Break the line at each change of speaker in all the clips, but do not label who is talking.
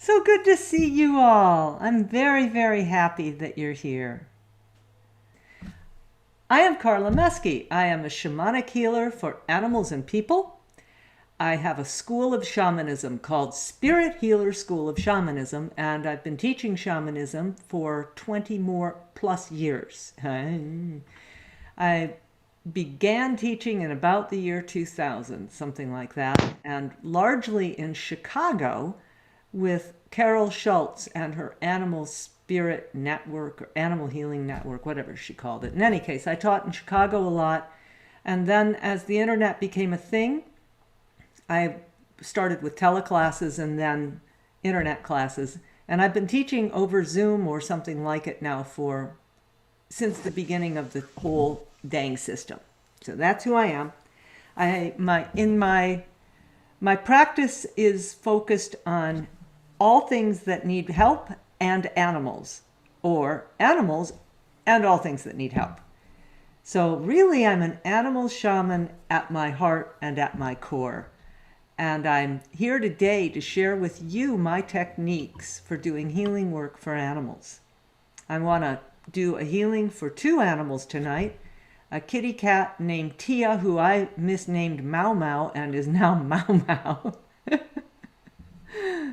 So good to see you all. I'm very, very happy that you're here. I am Carla Meeske. I am a shamanic healer for animals and people. I have a school of shamanism called SpiritHealer School of Shamanism, and I've been teaching shamanism for 20 more plus years. I began teaching in about the year 2000, something like that, and largely in Chicago with Carol Schultz and her Animal Spirit Network or Animal Healing Network, whatever she called it. In any case, I taught in Chicago a lot, and then as the internet became a thing, I started with teleclasses and then internet classes, and I've been teaching over Zoom or something like it now since the beginning of the whole dang system. So that's who I am. My practice is focused on all things that need help and animals, or animals and all things that need help. So really, I'm an animal shaman at my heart and at my core. And I'm here today to share with you my techniques for doing healing work for animals. I want to do a healing for two animals tonight. A kitty cat named Tia, who I misnamed Mau Mau and is now Mau Mau.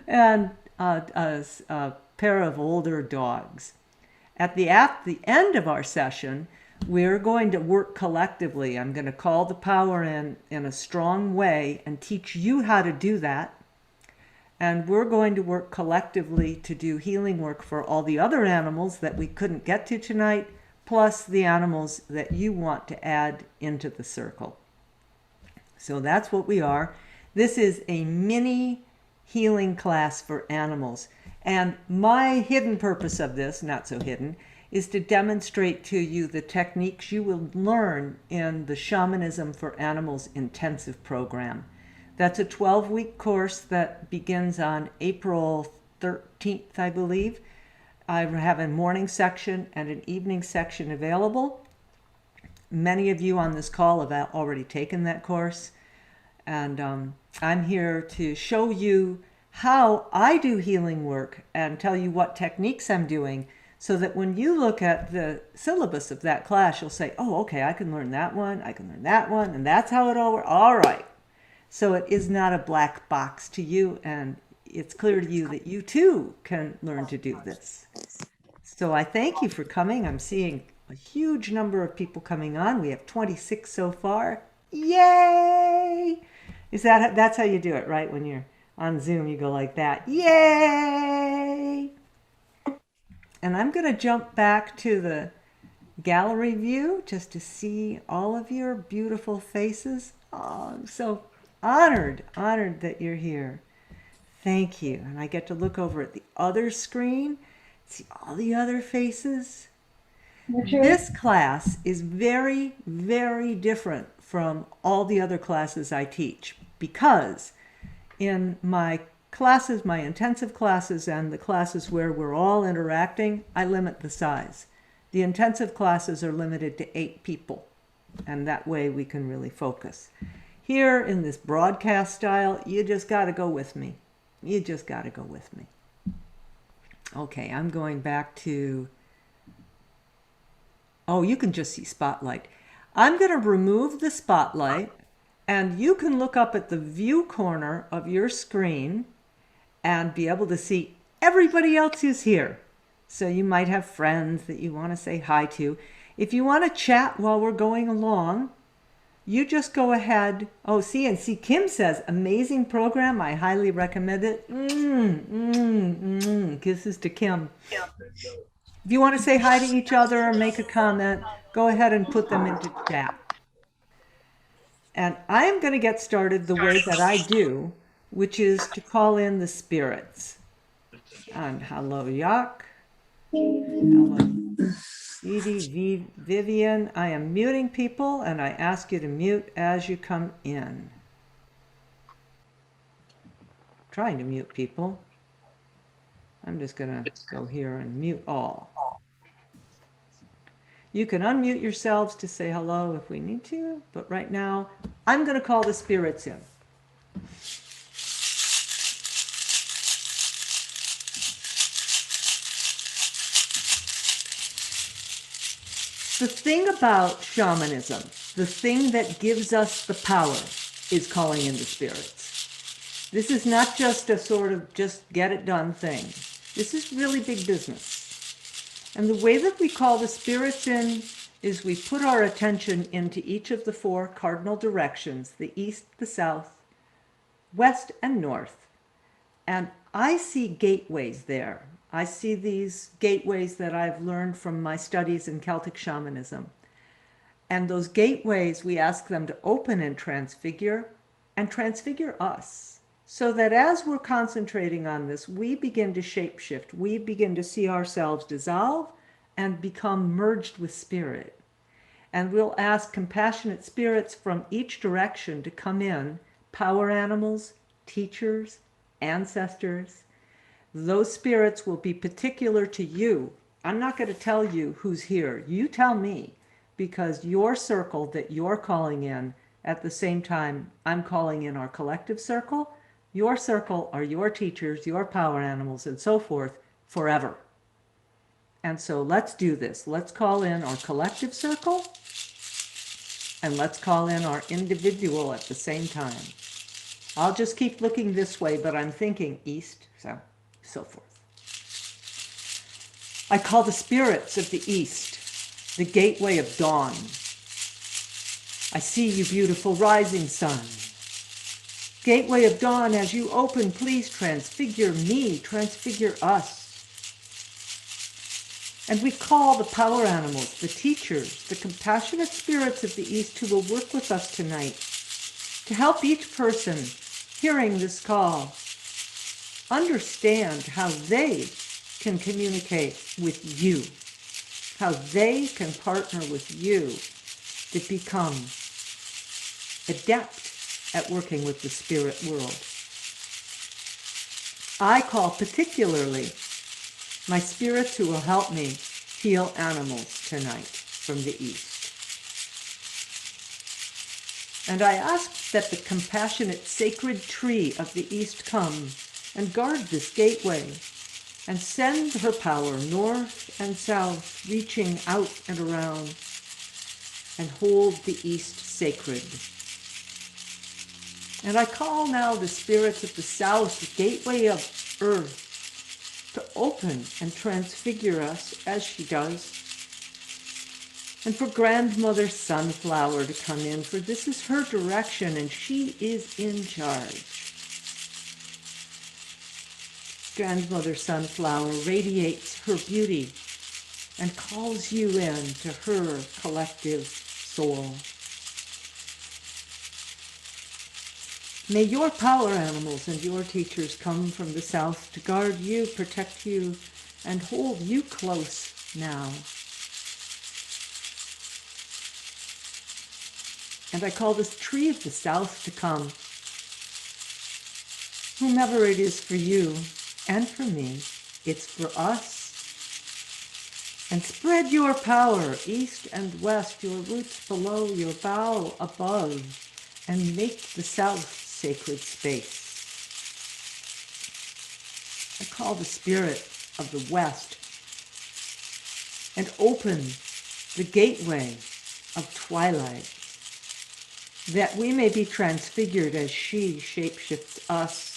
And a pair of older dogs. At the end of our session, we're going to work collectively. I'm going to call the power in a strong way and teach you how to do that. And we're going to work collectively to do healing work for all the other animals that we couldn't get to tonight, plus the animals that you want to add into the circle. So that's what we are. This is a mini healing class for animals. And my hidden purpose of this, not so hidden, is to demonstrate to you the techniques you will learn in the Shamanism for Animals intensive program. That's a 12-week course that begins on April 13th, I believe. I have a morning section and an evening section available. Many of you on this call have already taken that course. And I'm here to show you how I do healing work and tell you what techniques I'm doing, so that when you look at the syllabus of that class, you'll say, oh, okay, I can learn that one, I can learn that one, and that's how it all works. All right. So it is not a black box to you, and it's clear to you that you too can learn to do this. So I thank you for coming. I'm seeing a huge number of people coming on. We have 26 so far. Yay! That's how you do it, right? When you're on Zoom, you go like that. Yay! And I'm going to jump back to the gallery view just to see all of your beautiful faces. Oh, I'm so honored that you're here. Thank you. And I get to look over at the other screen, see all the other faces. This class is very, very different from all the other classes I teach, because in my classes, my intensive classes and the classes where we're all interacting, I limit the size. The intensive classes are limited to 8 people, and that way we can really focus. Here in this broadcast style, you just got to go with me. You just got to go with me. Okay, I'm going back to, oh, you can just see spotlight. I'm going to remove the spotlight, and you can look up at the view corner of your screen and be able to see everybody else who's here. So you might have friends that you want to say hi to. If you want to chat while we're going along, you just go ahead. Oh, see Kim says, amazing program. I highly recommend it. Kisses to Kim. If you want to say hi to each other or make a comment, go ahead and put them into chat. And I am going to get started the way that I do, which is to call in the spirits. And hello, Yak. Hello, Edie, Vivian. I am muting people, and I ask you to mute as you come in. Trying to mute people. I'm just going to go here and mute all. You can unmute yourselves to say hello if we need to, but right now, I'm going to call the spirits in. The thing about shamanism, the thing that gives us the power, is calling in the spirits. This is not just a sort of just get it done thing. This is really big business. And the way that we call the spirits in is we put our attention into each of the 4 cardinal directions, the east, the south, west, and north. And I see gateways there. I see these gateways that I've learned from my studies in Celtic shamanism. And those gateways, we ask them to open and transfigure us. So that as we're concentrating on this, we begin to shapeshift. We begin to see ourselves dissolve and become merged with spirit. And we'll ask compassionate spirits from each direction to come in, power animals, teachers, ancestors. Those spirits will be particular to you. I'm not going to tell you who's here. You tell me, because your circle that you're calling in, at the same time I'm calling in our collective circle, your circle are your teachers, your power animals, and so forth, forever. And so let's do this. Let's call in our collective circle, and let's call in our individual at the same time. I'll just keep looking this way, but I'm thinking east, so forth. I call the spirits of the east, the gateway of dawn. I see you, beautiful rising sun. Gateway of dawn, as you open, please transfigure me, transfigure us. And we call the power animals, the teachers, the compassionate spirits of the east who will work with us tonight to help each person hearing this call understand how they can communicate with you, how they can partner with you to become adept at working with the spirit world. I call particularly my spirits who will help me heal animals tonight from the east. And I ask that the compassionate sacred tree of the east come and guard this gateway and send her power north and south, reaching out and around, and hold the east sacred. And I call now the spirits of the south, the gateway of earth, to open and transfigure us as she does. And for Grandmother Sunflower to come in, for this is her direction and she is in charge. Grandmother Sunflower radiates her beauty and calls you in to her collective soul. May your power animals and your teachers come from the south to guard you, protect you, and hold you close now. And I call this tree of the south to come. Whomever it is for you and for me, it's for us. And spread your power east and west, your roots below, your bough above, and make the south sacred space. I call the spirit of the west and open the gateway of twilight, that we may be transfigured as she shapeshifts us,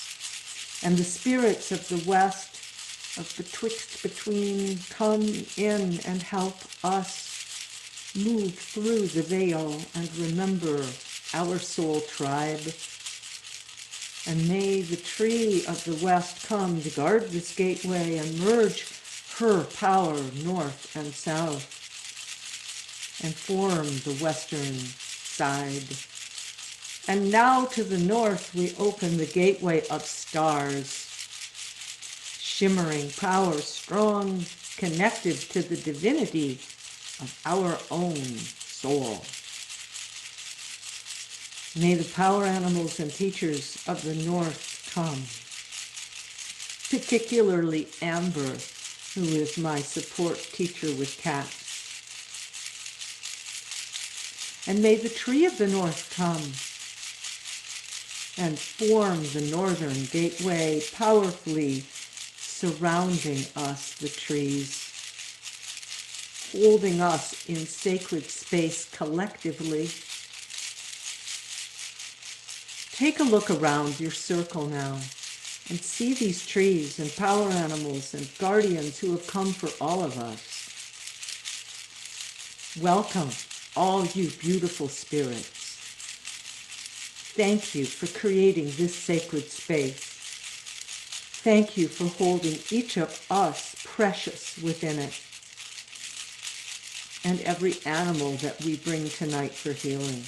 and the spirits of the west, of betwixt, between, come in and help us move through the veil and remember our soul tribe. And may the tree of the west come to guard this gateway and merge her power north and south and form the western side. And now to the north we open the gateway of stars, shimmering power, strong, connected to the divinity of our own soul. May the power animals and teachers of the north come, particularly Amber, who is my support teacher with cats. And may the tree of the north come and form the northern gateway, powerfully surrounding us, the trees. holding us in sacred space collectively. Take a look around your circle now and see these trees and power animals and guardians who have come for all of us. Welcome, all you beautiful spirits. Thank you for creating this sacred space. Thank you for holding each of us precious within it, and every animal that we bring tonight for healing.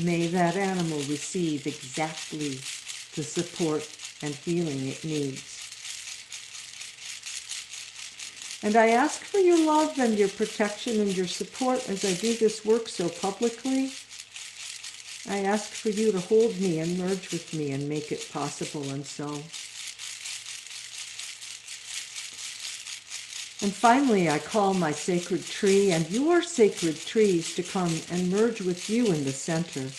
May that animal receive exactly the support and healing it needs. And I ask for your love and your protection and your support as I do this work so publicly. I ask for you to hold me and merge with me and make it possible, and so. And finally, I call my sacred tree and your sacred trees to come and merge with you in the center.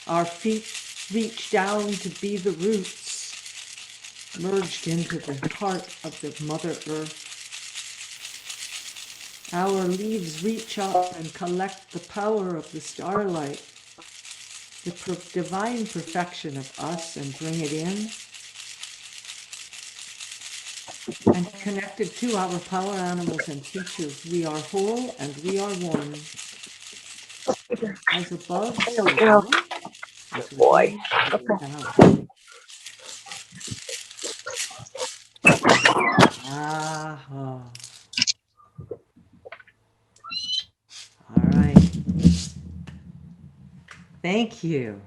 Our feet reach down to be the roots, merged into the heart of the Mother Earth. Our leaves reach up and collect the power of the starlight, the divine perfection of us, and bring it in. And connected to our power animals and teachers, we are whole and we are one. As above, so
There we go.
below, as
Good boy.
within, so
Okay.
without. Ah, all right. Thank you.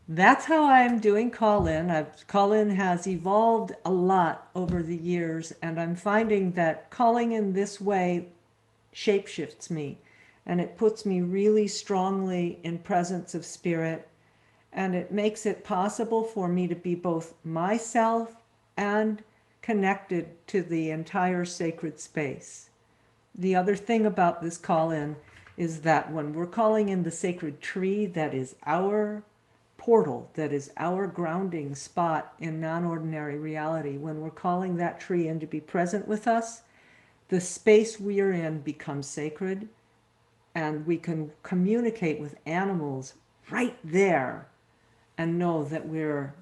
That's how I'm doing call-in. Call-in has evolved a lot over the years, and I'm finding that calling in this way shapeshifts me, and it puts me really strongly in presence of spirit, and it makes it possible for me to be both myself and connected to the entire sacred space. The other thing about this call-in is that when we're calling in the sacred tree, that is our portal, that is our grounding spot in non-ordinary reality, when we're calling that tree in to be present with us, the space we are in becomes sacred, and we can communicate with animals right there and know that we're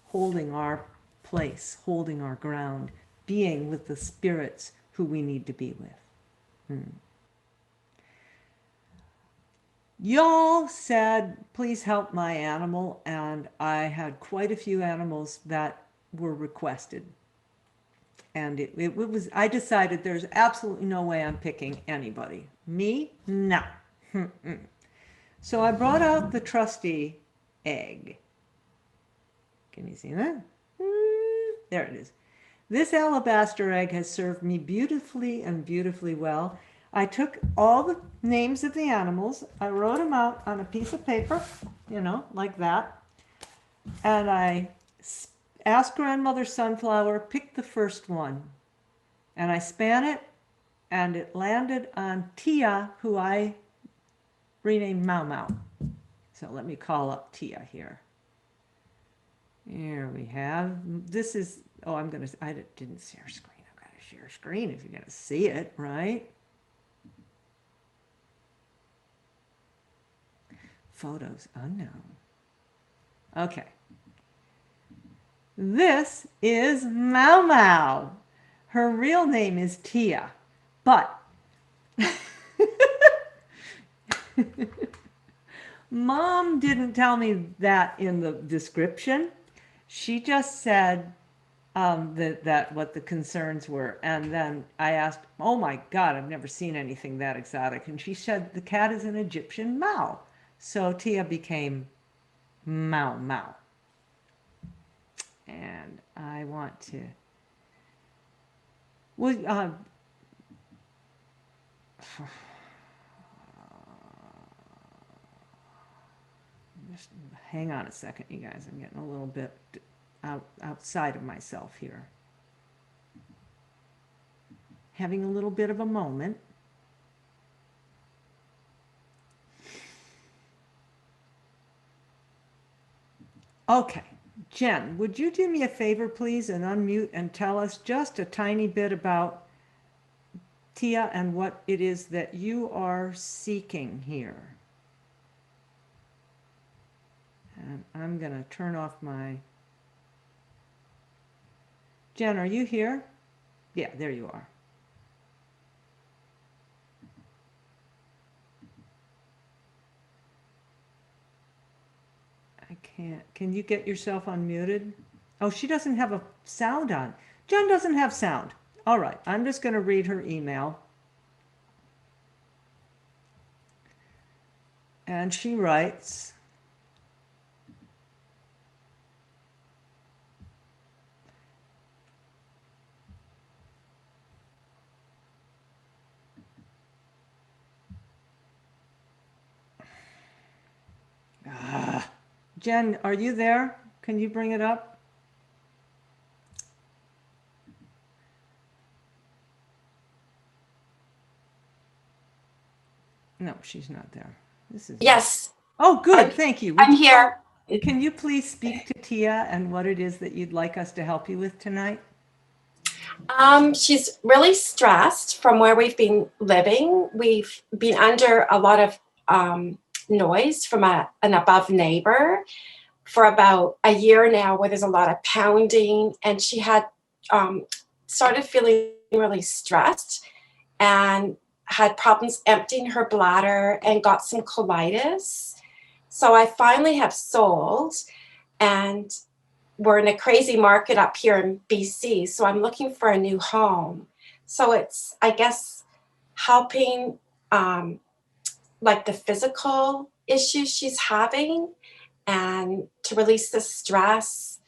holding our place, holding our ground, being with the spirits who we need to be with. Y'all said, please help my animal, and I had quite a few animals that were requested. And it was, I decided there's absolutely no way I'm picking anybody. Me? No. So I brought out the trusty egg. Can you see that? There it is. This alabaster egg has served me beautifully and beautifully well. I took all the names of the animals, I wrote them out on a piece of paper, you know, like that, and I asked Grandmother Sunflower, pick the first one, and I span it, and it landed on Tia, who I renamed Mau Mau. So let me call up Tia here. Here we have, this is, oh, I didn't share screen. I've got to share screen if you're going to see it, right? Photos unknown. Okay. This is Mau Mau. Her real name is Tia, but Mom didn't tell me that in the description. She just said that what the concerns were. And then I asked, oh my God, I've never seen anything that exotic. And she said the cat is an Egyptian Mau. So Tia became Mau Mau. And I want to, well, just hang on a second, you guys. I'm getting a little bit outside of myself here. Having a little bit of a moment. Okay, Jen, would you do me a favor, please, and unmute and tell us just a tiny bit about Tia and what it is that you are seeking here? And I'm going to turn off my... Jen, are you here? Yeah, there you are. I can't. Can you get yourself unmuted? Oh, she doesn't have a sound on. Jen doesn't have sound. All right, I'm just going to read her email. And she writes, Jen, are you there? Can you bring it up? No, she's not there. This is...
Yes.
Oh, good. Thank you.
I'm here.
Can you please speak to Tia and what it is that you'd like us to help you with tonight?
She's really stressed from where we've been living. We've been under a lot of noise from an above neighbor for about a year now, where there's a lot of pounding, and she had started feeling really stressed and had problems emptying her bladder and got some colitis. So I finally have sold, and we're in a crazy market up here in BC. So I'm looking for a new home. So it's, I guess, helping like the physical issues she's having and to release the stress.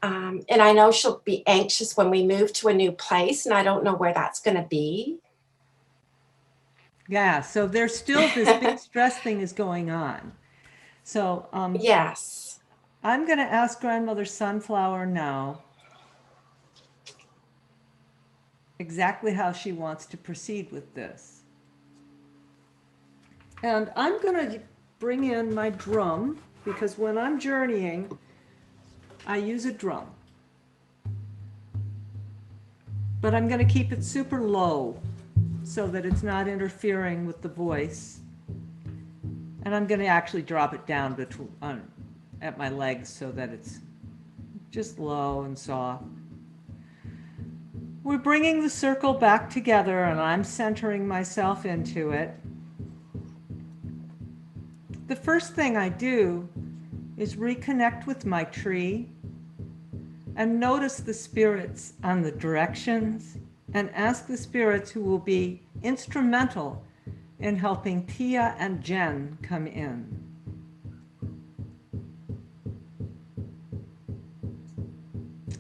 And I know she'll be anxious when we move to a new place, and I don't know where that's going to be.
Yeah, so there's still this big stress thing is going on. So
yes,
I'm going to ask Grandmother Sunflower now exactly how she wants to proceed with this. And I'm going to bring in my drum, because when I'm journeying, I use a drum. But I'm going to keep it super low so that it's not interfering with the voice. And I'm going to actually drop it down at my legs so that it's just low and soft. We're bringing the circle back together, and I'm centering myself into it. The first thing I do is reconnect with my tree and notice the spirits on the directions, and ask the spirits who will be instrumental in helping Tia and Jen come in.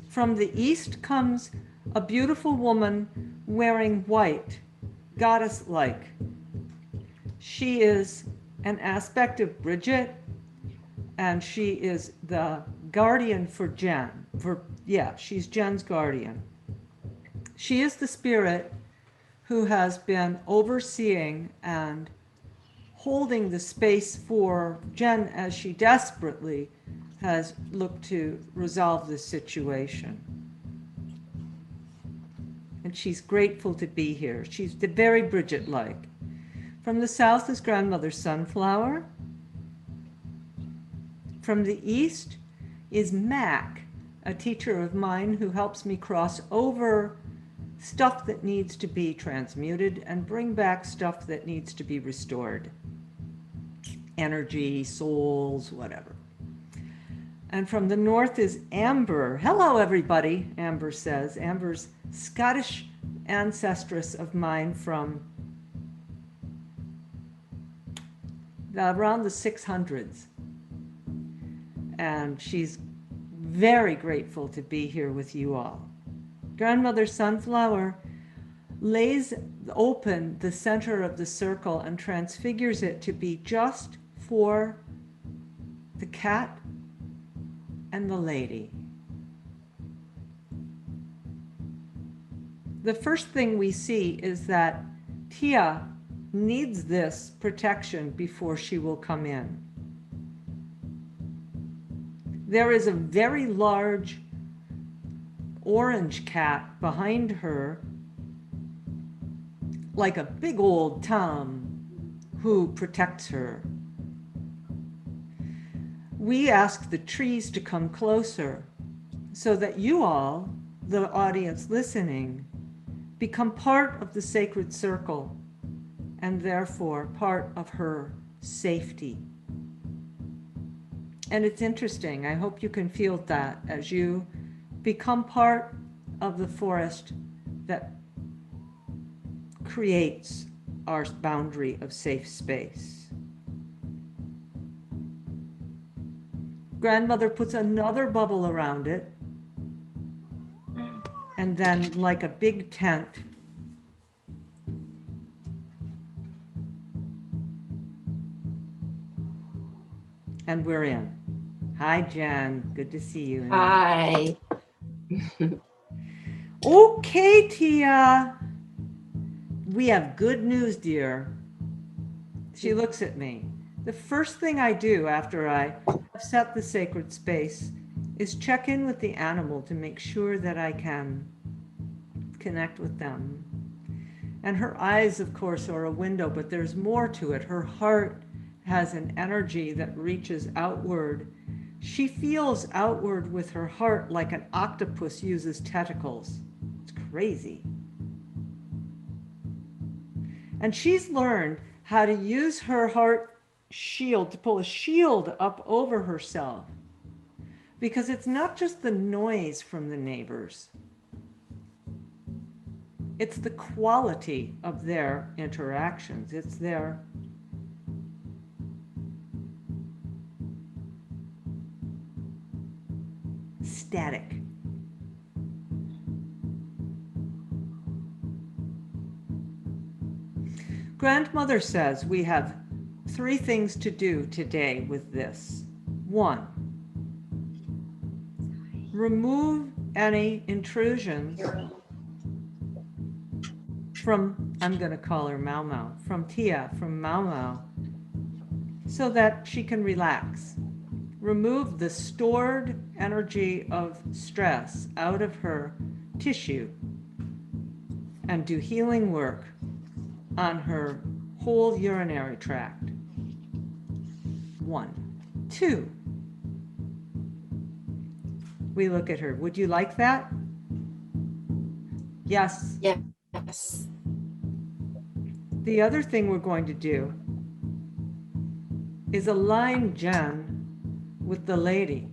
From the east comes a beautiful woman wearing white, goddess-like. She is an aspect of Bridget, and she is the guardian for Jen. She's Jen's guardian. She is the spirit who has been overseeing and holding the space for Jen as she desperately has looked to resolve this situation. And she's grateful to be here. She's very Bridget-like. From the south is Grandmother Sunflower. From the east is Mac, a teacher of mine who helps me cross over stuff that needs to be transmuted and bring back stuff that needs to be restored. Energy, souls, whatever. And from the north is Amber. Hello, everybody, Amber says. Amber's Scottish ancestress of mine from around the 600s. And she's very grateful to be here with you all. Grandmother Sunflower lays open the center of the circle and transfigures it to be just for the cat and the lady. The first thing we see is that Tia needs this protection before she will come in. There is a very large orange cat behind her, like a big old Tom who protects her. We ask the trees to come closer so that you all, the audience listening, become part of the sacred circle and therefore part of her safety. And it's interesting. I hope you can feel that as you become part of the forest that creates our boundary of safe space. Grandmother puts another bubble around it, and then, like a big tent, and we're in. Hi, Jen. Good to see you.
Hi.
Okay, Tia. We have good news, dear. She looks at me. The first thing I do after I have set the sacred space is check in with the animal to make sure that I can connect with them. And her eyes, of course, are a window, but there's more to it. Her heart has an energy that reaches outward. She feels outward with her heart like an octopus uses tentacles. It's crazy. And she's learned how to use her heart shield to pull a shield up over herself, because it's not just the noise from the neighbors. It's the quality of their interactions. It's their static. Grandmother says we have 3 things to do today with this. 1, remove any intrusions from, I'm going to call her Mau Mau, from Tia, from Mau Mau, so that she can relax. Remove the stored energy of stress out of her tissue and do healing work on her whole urinary tract. 1. 2, we look at her. Would you like that? Yes.
Yes.
The other thing we're going to do is align Jen with the lady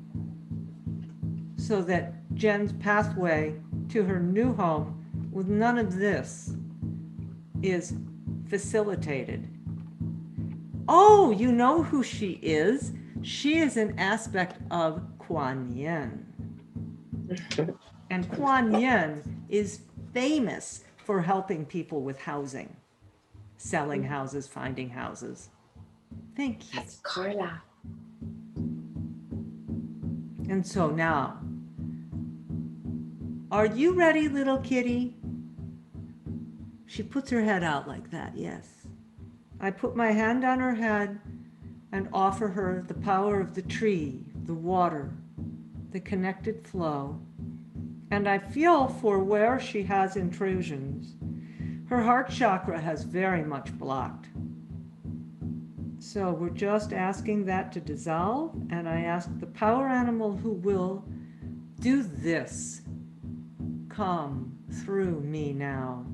so that Jen's pathway to her new home with none of this is facilitated. Oh, you know who she is? She is an aspect of Kuan Yin. And Kuan Yin is famous for helping people with housing, selling houses, finding houses. Thank you.
That's Carla.
And so now, are you ready, little kitty? She puts her head out like that, yes. I put my hand on her head and offer her the power of the tree, the water, the connected flow. And I feel for where she has intrusions. Her heart chakra has very much blocked. So we're just asking that to dissolve, and I ask the power animal who will do this. Come through me now.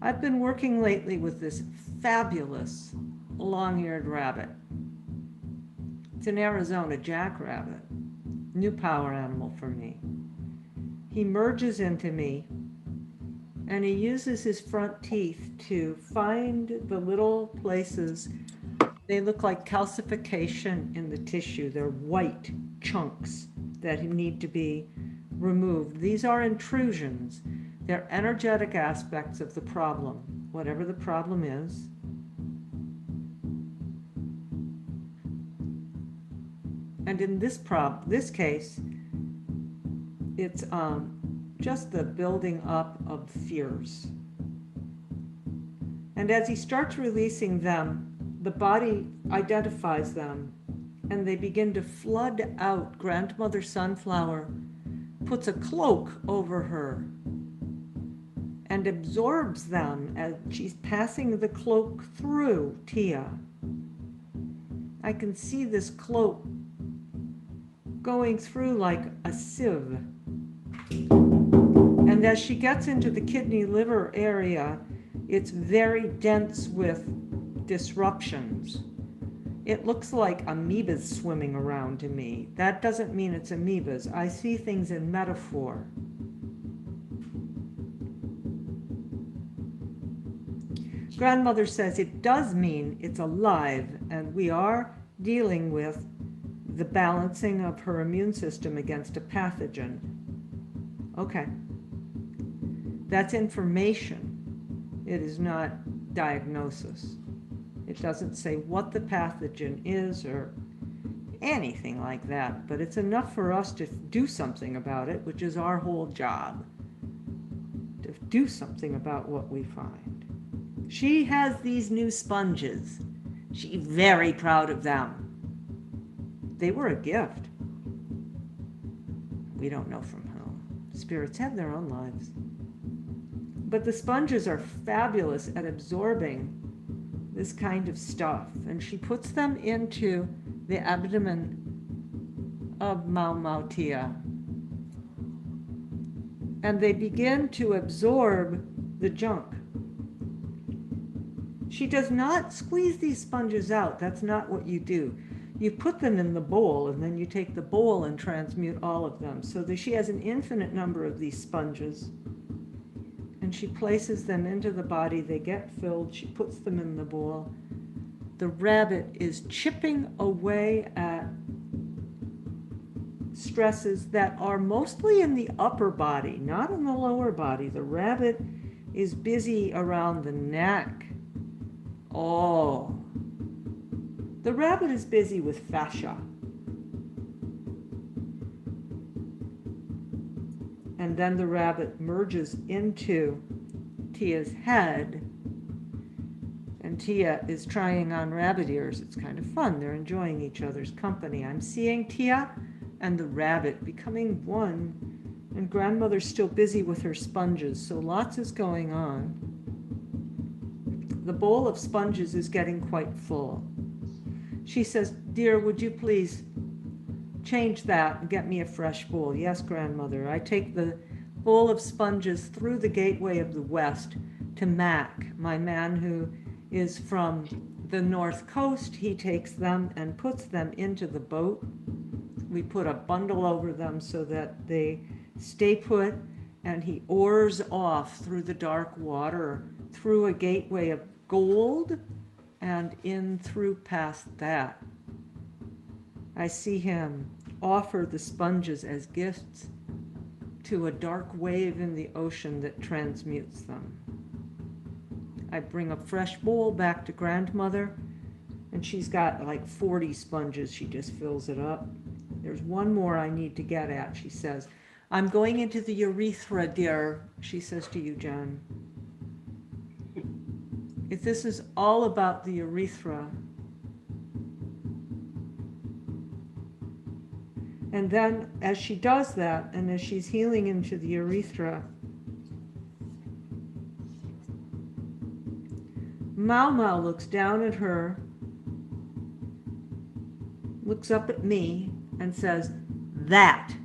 I've been working lately with this fabulous long-eared rabbit. It's an Arizona jackrabbit, new power animal for me. He merges into me, and he uses his front teeth to find the little places. They look like calcification in the tissue. They're white chunks that need to be removed. These are intrusions. They're energetic aspects of the problem, whatever the problem is. And in this case, it's just the building up of fears. And as he starts releasing them, the body identifies them and they begin to flood out. Grandmother Sunflower puts a cloak over her and absorbs them as she's passing the cloak through Tia. I can see this cloak going through like a sieve. And as she gets into the kidney liver area, it's very dense with disruptions. It looks like amoebas swimming around to me. That doesn't mean it's amoebas. I see things in metaphor. Grandmother says it does mean it's alive, and we are dealing with the balancing of her immune system against a pathogen. Okay. That's information. It is not diagnosis. It doesn't say what the pathogen is or anything like that, but it's enough for us to do something about it, which is our whole job, to do something about what we find. She has these new sponges. She's very proud of them. They were a gift. We don't know from whom. Spirits have their own lives. But the sponges are fabulous at absorbing this kind of stuff, and she puts them into the abdomen of Mau Tia, and they begin to absorb the junk. She does not squeeze these sponges out. That's not what you do. You put them in the bowl, and then you take the bowl and transmute all of them. So that she has an infinite number of these sponges, and she places them into the body. They get filled. She puts them in the bowl. The rabbit is chipping away at stresses that are mostly in the upper body, not in the lower body. The rabbit is busy around the neck. Oh, the rabbit is busy with fascia. And then the rabbit merges into Tia's head, and Tia is trying on rabbit ears. It's kind of fun. They're enjoying each other's company. I'm seeing Tia and the rabbit becoming one, and grandmother's still busy with her sponges, so lots is going on. The bowl of sponges is getting quite full. She says, "Dear, would you please change that and get me a fresh bowl?" "Yes, grandmother." I take the bowl of sponges through the gateway of the west to Mac, my man who is from the north coast. He takes them and puts them into the boat. We put a bundle over them so that they stay put, and he oars off through the dark water, through a gateway of gold, and in through past that. I see him offer the sponges as gifts to a dark wave in the ocean that transmutes them. I bring a fresh bowl back to grandmother, and she's got like 40 sponges. She just fills it up. "There's one more I need to get at," she says. "I'm going into the urethra, dear," she says to you, Jen. If this is all about the urethra. And then as she does that, and as she's healing into the urethra, Mau looks down at her, looks up at me, and says, "That."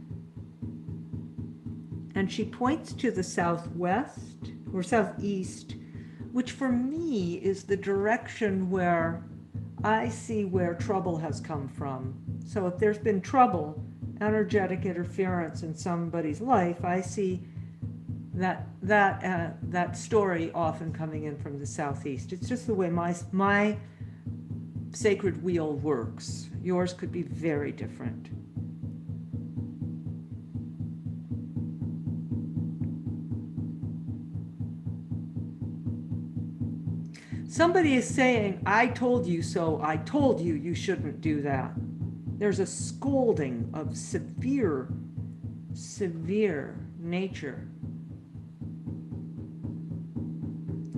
And she points to the southwest or southeast, which for me is the direction where I see where trouble has come from. So if there's been trouble, energetic interference in somebody's life, I see that story often coming in from the southeast. It's just the way my sacred wheel works. Yours could be very different. Somebody is saying, "I told you so, I told you you shouldn't do that." There's a scolding of severe nature.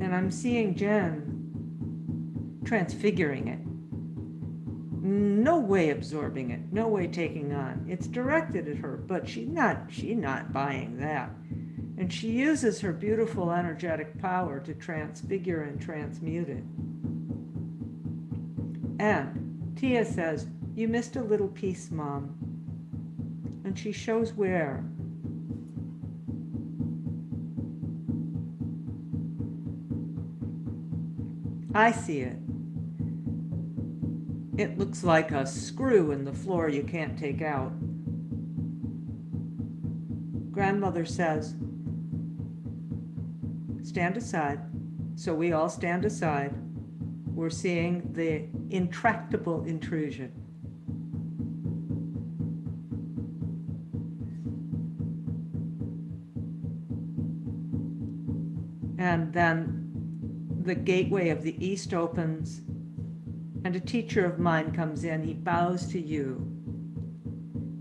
And I'm seeing Jen transfiguring it. No way absorbing it, no way taking on. It's directed at her, but she's not buying that. And she uses her beautiful energetic power to transfigure and transmute it. And Tia says, "You missed a little piece, Mom." And she shows where. I see it. It looks like a screw in the floor you can't take out. Grandmother says, "Stand aside." So we all stand aside. We're seeing the intractable intrusion. And then the gateway of the east opens, and a teacher of mine comes in. He bows to you.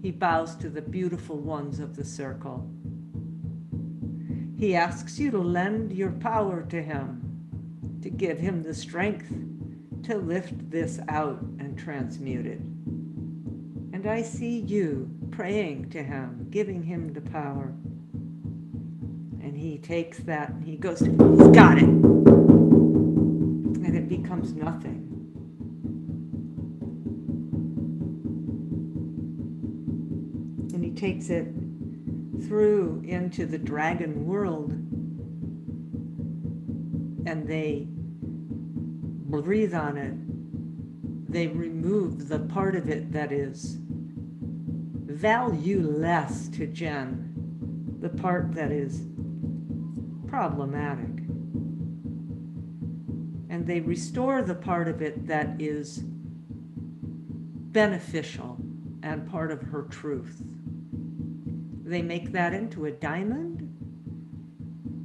He bows to the beautiful ones of the circle. He asks you to lend your power to him, to give him the strength to lift this out and transmute it. And I see you praying to him, giving him the power. And he takes that and he goes, "He's got it." And it becomes nothing. And he takes it through into the dragon world, and they breathe on it. They remove the part of it that is valueless to Jen, the part that is problematic. And they restore the part of it that is beneficial and part of her truth. They make that into a diamond,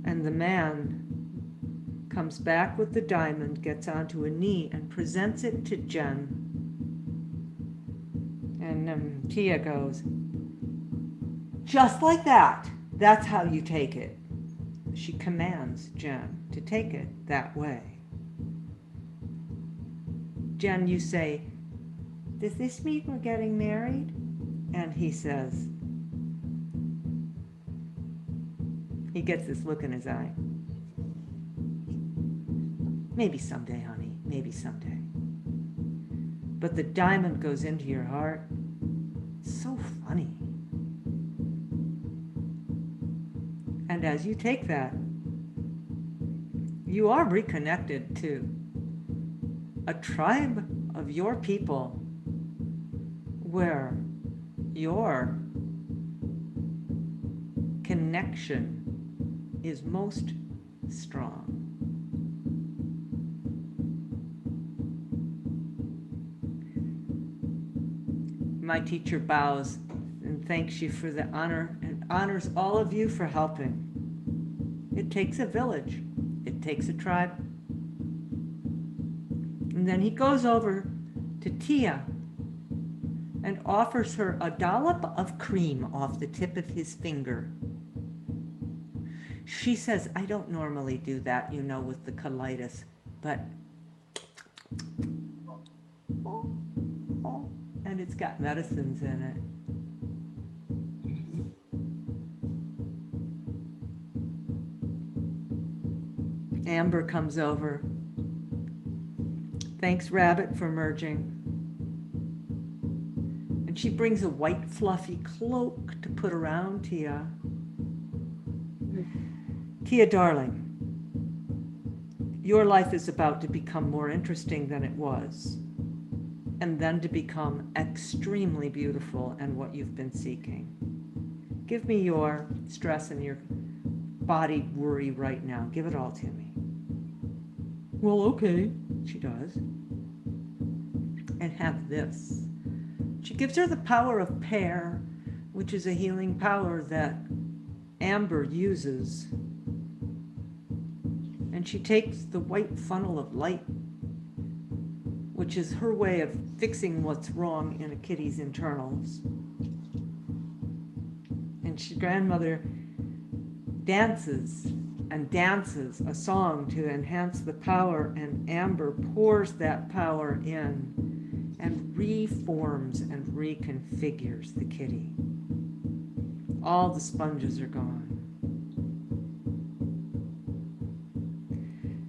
and the man comes back with the diamond, gets onto a knee, and presents it to Jen. And Tia goes, "Just like that. That's how you take it." She commands Jen to take it that way. Jen, you say, "Does this mean we're getting married?" And he says, he gets this look in his eye, "Maybe someday, honey, maybe someday." But the diamond goes into your heart. It's so funny. And as you take that, you are reconnected to a tribe of your people where your connection is most strong. My teacher bows and thanks you for the honor and honors all of you for helping. It takes a village. It takes a tribe. And then he goes over to Tia and offers her a dollop of cream off the tip of his finger. She says, "I don't normally do that, you know, with the colitis, but..." And it's got medicines in it. Amber comes over. "Thanks, Rabbit, for merging." And she brings a white fluffy cloak to put around Tia. "Tia, darling, your life is about to become more interesting than it was, and then to become extremely beautiful and what you've been seeking. Give me your stress and your body worry right now. Give it all to me." "Well, okay," she does. "And have this." She gives her the power of pear, which is a healing power that Amber uses. And she takes the white funnel of light, which is her way of fixing what's wrong in a kitty's internals. And grandmother dances and dances a song to enhance the power, and Amber pours that power in and reforms and reconfigures the kitty. All the sponges are gone.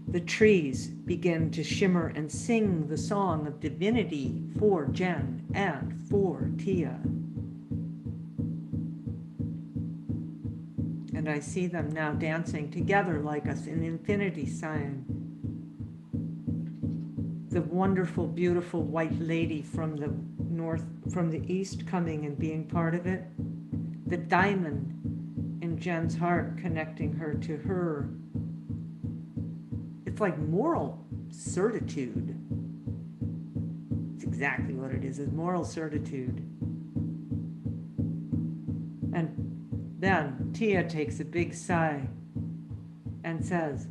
The trees begin to shimmer and sing the song of divinity for Jen and for Tia. And I see them now dancing together like us in infinity sign. The wonderful, beautiful white lady from the north, from the east coming and being part of it. The diamond in Jen's heart connecting her to her. It's like moral certitude. It's exactly what it is moral certitude. And then Tia takes a big sigh and says,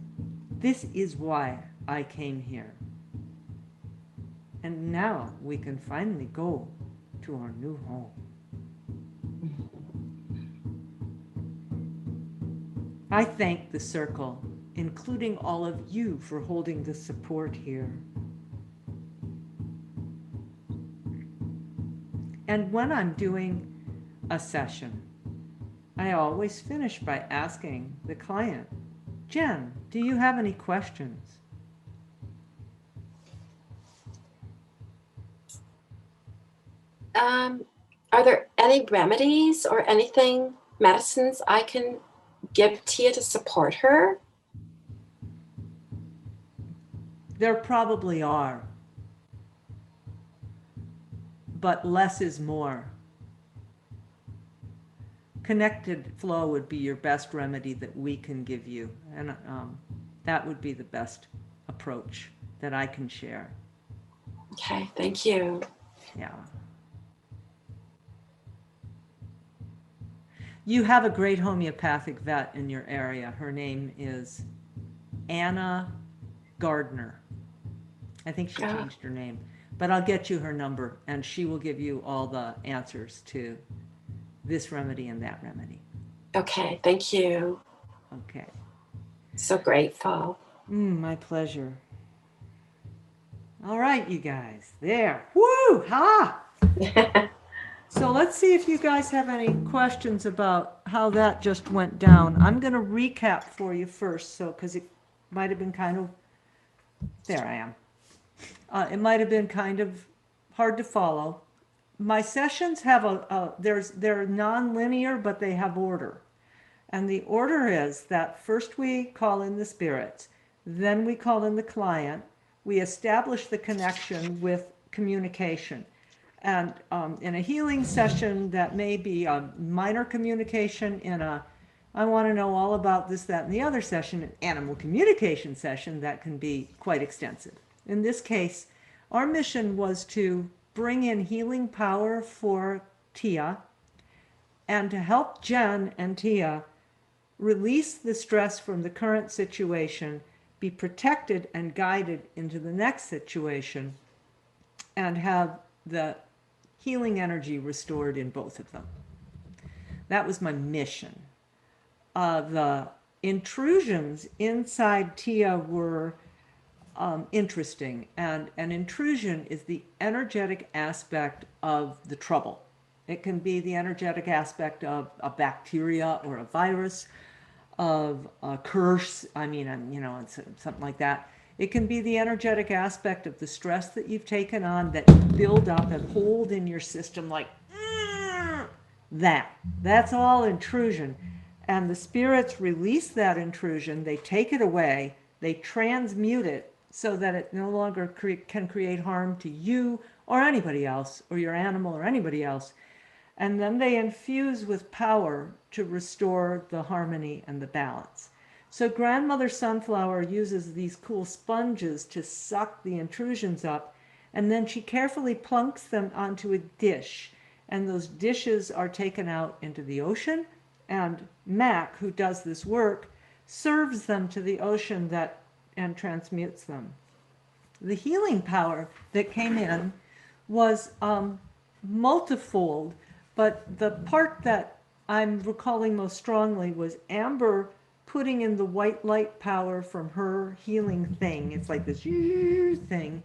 "This is why I came here. And now we can finally go to our new home." I thank the circle, including all of you, for holding the support here. And when I'm doing a session, I always finish by asking the client, "Jen, do you have any questions?"
Are there any remedies or anything, medicines I can give Tia to support her?
There probably are, but less is more. Connected flow would be your best remedy that we can give you, and that would be the best approach that I can share.
Okay, thank you.
Yeah. You have a great homeopathic vet in your area. Her name is Anna Gardner. I think she changed her name, but I'll get you her number and she will give you all the answers to this remedy and that remedy.
Okay, thank you.
Okay.
So grateful.
My pleasure. All right, you guys. There. Woo! Ha! So let's see if you guys have any questions about how that just went down. I'm going to recap for you first, so because it might have been kind of, there I am. It might have been kind of hard to follow. My sessions have they're non-linear, but they have order. And the order is that first we call in the spirits, then we call in the client, we establish the connection with communication. And in a healing session, that may be a minor communication. In a, I want to know all about this, that, and the other session, an animal communication session, that can be quite extensive. In this case, our mission was to bring in healing power for Tia and to help Jen and Tia release the stress from the current situation, be protected and guided into the next situation, and have the healing energy restored in both of them. That was my mission. The intrusions inside Tia were interesting, and an intrusion is the energetic aspect of the trouble. It can be the energetic aspect of a bacteria or a virus, of a curse, it's something like that. It can be the energetic aspect of the stress that you've taken on that build up and hold in your system like that. That's all intrusion. And the spirits release that intrusion, they take it away, they transmute it so that it no longer can create harm to you or anybody else, or your animal or anybody else. And then they infuse with power to restore the harmony and the balance. So Grandmother Sunflower uses these cool sponges to suck the intrusions up, and then she carefully plunks them onto a dish. And those dishes are taken out into the ocean, and Mac, who does this work, serves them to the ocean and transmutes them. The healing power that came in was multifold, but the part that I'm recalling most strongly was Amber putting in the white light power from her healing thing. It's like this thing.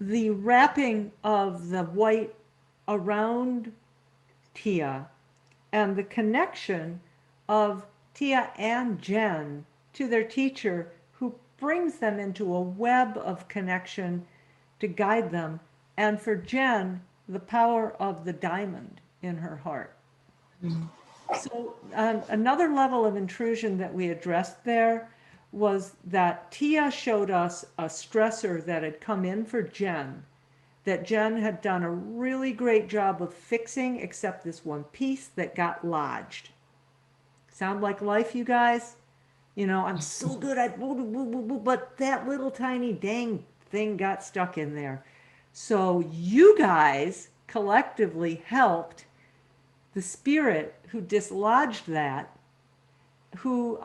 the wrapping of the white around Tia and the connection of Tia and Jen to their teacher, who brings them into a web of connection to guide them, and for Jen, the power of the diamond in her heart. So another level of intrusion that we addressed there was that Tia showed us a stressor that had come in for Jen, that Jen had done a really great job of fixing, except this one piece that got lodged. Sound like life, you guys? You know, I'm so good at, but that little tiny dang thing got stuck in there. So you guys collectively helped the spirit who dislodged that, who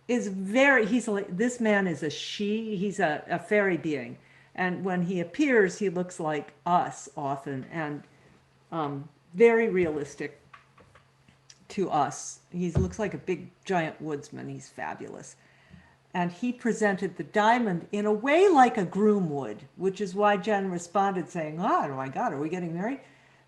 is very, he's like, this man is a she, he's a fairy being. And when he appears, he looks like us often, and very realistic to us. He looks like a big giant woodsman. He's fabulous. And he presented the diamond in a way like a groom would, which is why Jen responded saying, oh my God, are we getting married?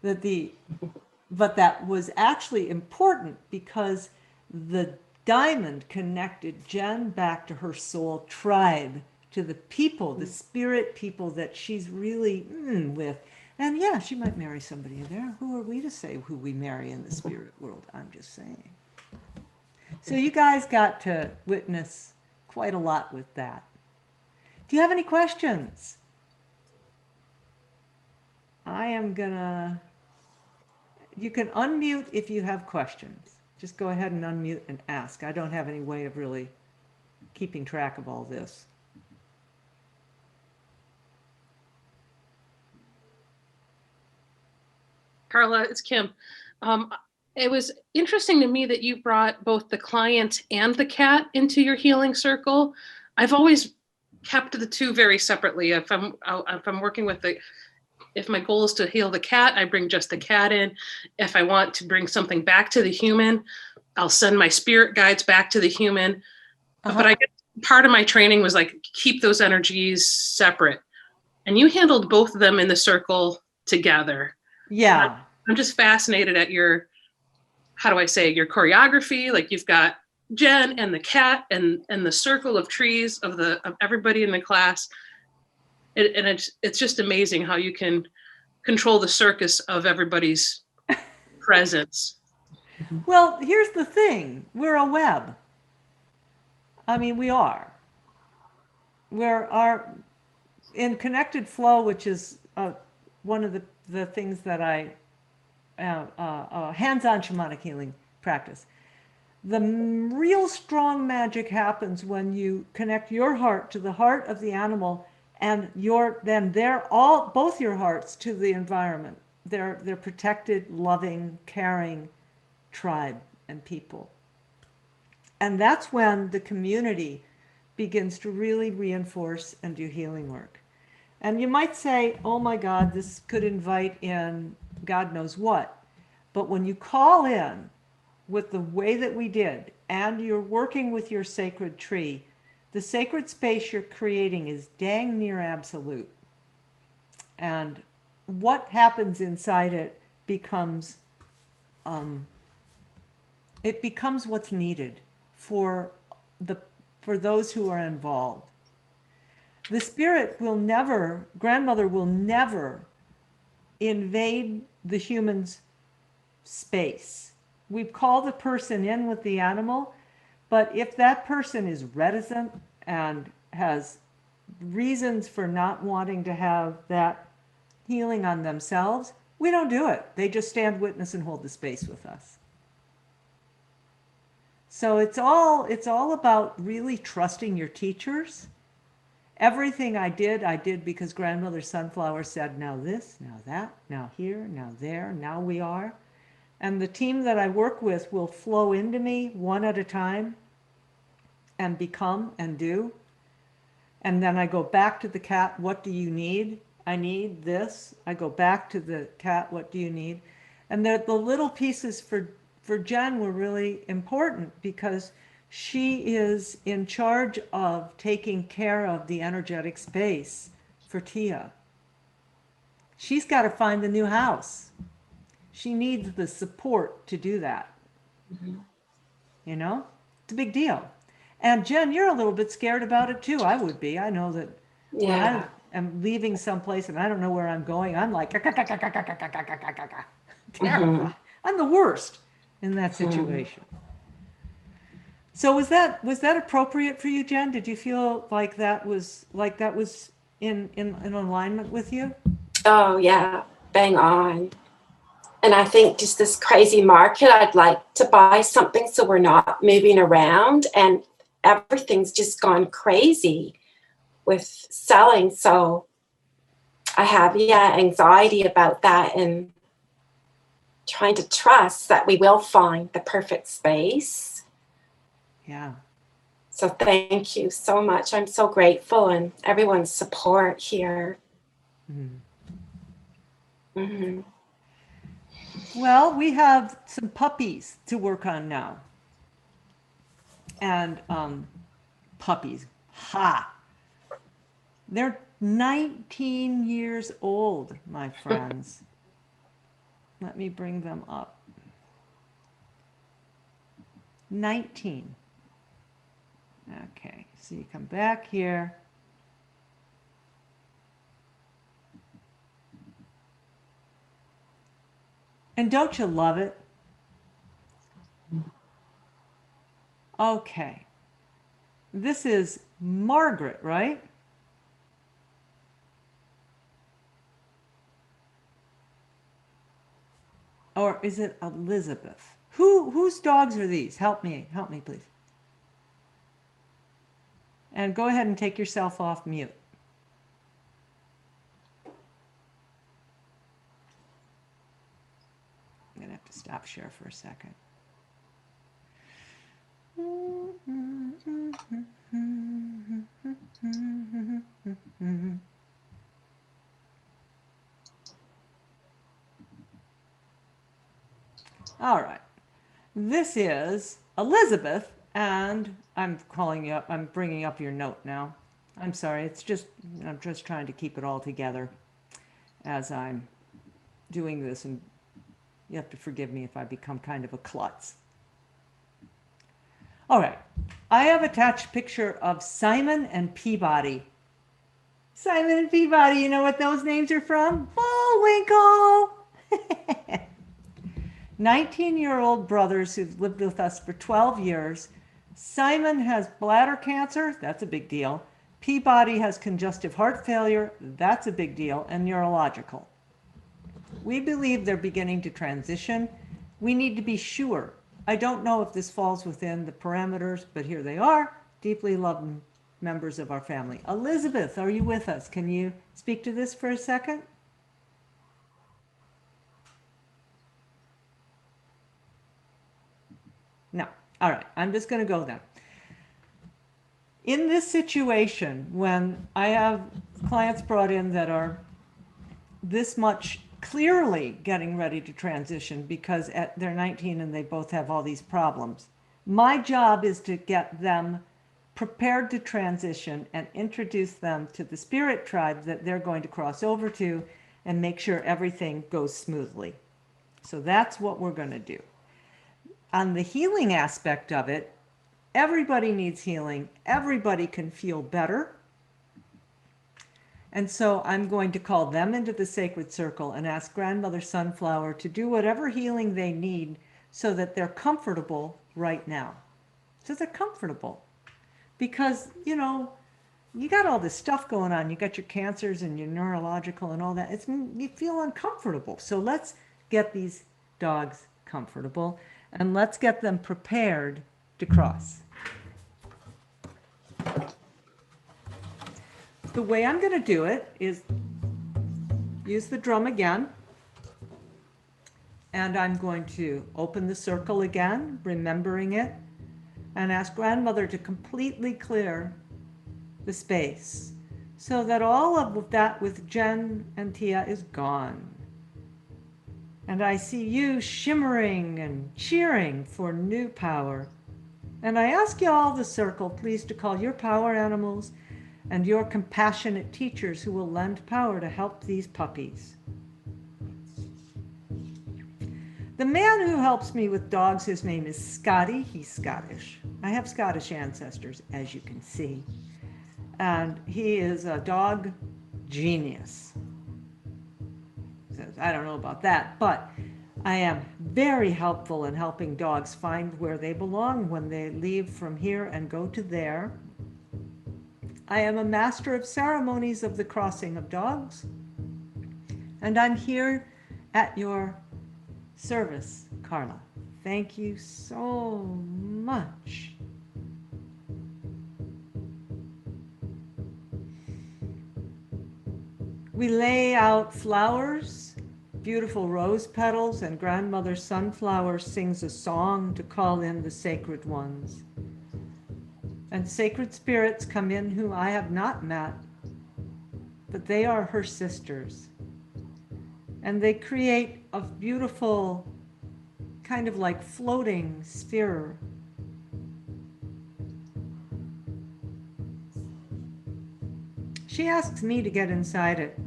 But that was actually important because the diamond connected Jen back to her soul tribe, to the people, the spirit people that she's really with. And yeah, she might marry somebody there. Who are we to say who we marry in the spirit world? I'm just saying. So you guys got to witness quite a lot with that. Do you have any questions? I am gonna, you can unmute if you have questions. Just go ahead and unmute and ask. I don't have any way of really keeping track of all this.
Carla, it's Kim. It was interesting to me that you brought both the client and the cat into your healing circle. I've always kept the two very separately. If I'm working with if my goal is to heal the cat, I bring just the cat in. If I want to bring something back to the human, I'll send my spirit guides back to the human. But I guess part of my training was like, keep those energies separate. And you handled both of them in the circle together.
Yeah.
I'm just fascinated at your, how do I say, your choreography. Like you've got Jen and the cat and the circle of trees of everybody in the class. And it's just amazing how you can control the circus of everybody's presence.
Well, here's the thing. We're a web. I mean, we are. We're in connected flow, which is one of the things that I hands-on shamanic healing practice. The real strong magic happens when you connect your heart to the heart of the animal, and both your hearts to the environment. They're protected, loving, caring tribe and people. And that's when the community begins to really reinforce and do healing work. And you might say, oh my God, this could invite in God knows what. But when you call in with the way that we did, and you're working with your sacred tree, the sacred space you're creating is dang near absolute. And what happens inside it becomes what's needed for those who are involved. The spirit will never, grandmother will never invade the human's space. We call the person in with the animal, but if that person is reticent and has reasons for not wanting to have that healing on themselves, we don't do it. They just stand witness and hold the space with us. So it's all about really trusting your teachers. Everything I did because Grandmother Sunflower said, now this, now that, now here, now there, now we are. And the team that I work with will flow into me one at a time and become and do. And then I go back to the cat, what do you need? I need this. I go back to the cat, what do you need? And the little pieces for Jen were really important because she is in charge of taking care of the energetic space for Tia. She's got to find the new house. She needs the support to do that. You know, it's a big deal. And Jen, you're a little bit scared about it too. I would be. I know that when I am leaving someplace and I don't know where I'm going, I'm like, terrified. I'm the worst in that situation. So was that appropriate for you, Jen? Did you feel like that was in alignment with you?
Oh yeah, bang on. And I think just this crazy market, I'd like to buy something so we're not moving around, and everything's just gone crazy with selling. So I have, anxiety about that and trying to trust that we will find the perfect space.
Yeah.
So thank you so much. I'm so grateful, and everyone's support here. Mm-hmm.
Well, we have some puppies to work on now. And puppies, they're 19 years old, my friends. Let me bring them up. 19. Okay, so you come back here. And don't you love it? Okay. This is Margaret, right? Or is it Elizabeth? Whose dogs are these? Help me, please. And go ahead and take yourself off mute. I'm gonna have to stop share for a second. All right. This is Elizabeth, and I'm calling you up. I'm bringing up your note now. I'm sorry. I'm just trying to keep it all together as I'm doing this, and you have to forgive me if I become kind of a klutz. All right. I have attached a picture of Simon and Peabody. Simon and Peabody, you know what those names are from? Bullwinkle! 19-year-old brothers who've lived with us for 12 years. Simon has bladder cancer. That's a big deal. Peabody has congestive heart failure. That's a big deal. And neurological. We believe they're beginning to transition. We need to be sure. I don't know if this falls within the parameters, but here they are, deeply loved members of our family. Elizabeth, are you with us? Can you speak to this for a second? No. All right. I'm just going to go then. In this situation, when I have clients brought in that are this much clearly getting ready to transition because they're 19 and they both have all these problems, my job is to get them prepared to transition and introduce them to the spirit tribe that they're going to cross over to and make sure everything goes smoothly. So that's what we're going to do. On the healing aspect of it, everybody needs healing. Everybody can feel better. And so I'm going to call them into the sacred circle and ask Grandmother Sunflower to do whatever healing they need so that they're comfortable right now. So they're comfortable. Because, you know, you got all this stuff going on. You got your cancers and your neurological and all that. You feel uncomfortable. So let's get these dogs comfortable and let's get them prepared to cross. The way I'm going to do it is use the drum again. And I'm going to open the circle again, remembering it, and ask Grandmother to completely clear the space so that all of that with Jen and Tia is gone. And I see you shimmering and cheering for new power. And I ask you all, the circle, please to call your power animals and your compassionate teachers who will lend power to help these puppies. The man who helps me with dogs, his name is Scotty. He's Scottish. I have Scottish ancestors, as you can see. And he is a dog genius. Says, I don't know about that, but I am very helpful in helping dogs find where they belong when they leave from here and go to there. I am a master of ceremonies of the crossing of dogs, and I'm here at your service, Carla. Thank you so much. We lay out flowers, beautiful rose petals, and Grandmother Sunflower sings a song to call in the sacred ones. And sacred spirits come in who I have not met, but they are her sisters. And they create a beautiful, kind of like floating sphere. She asks me to get inside it.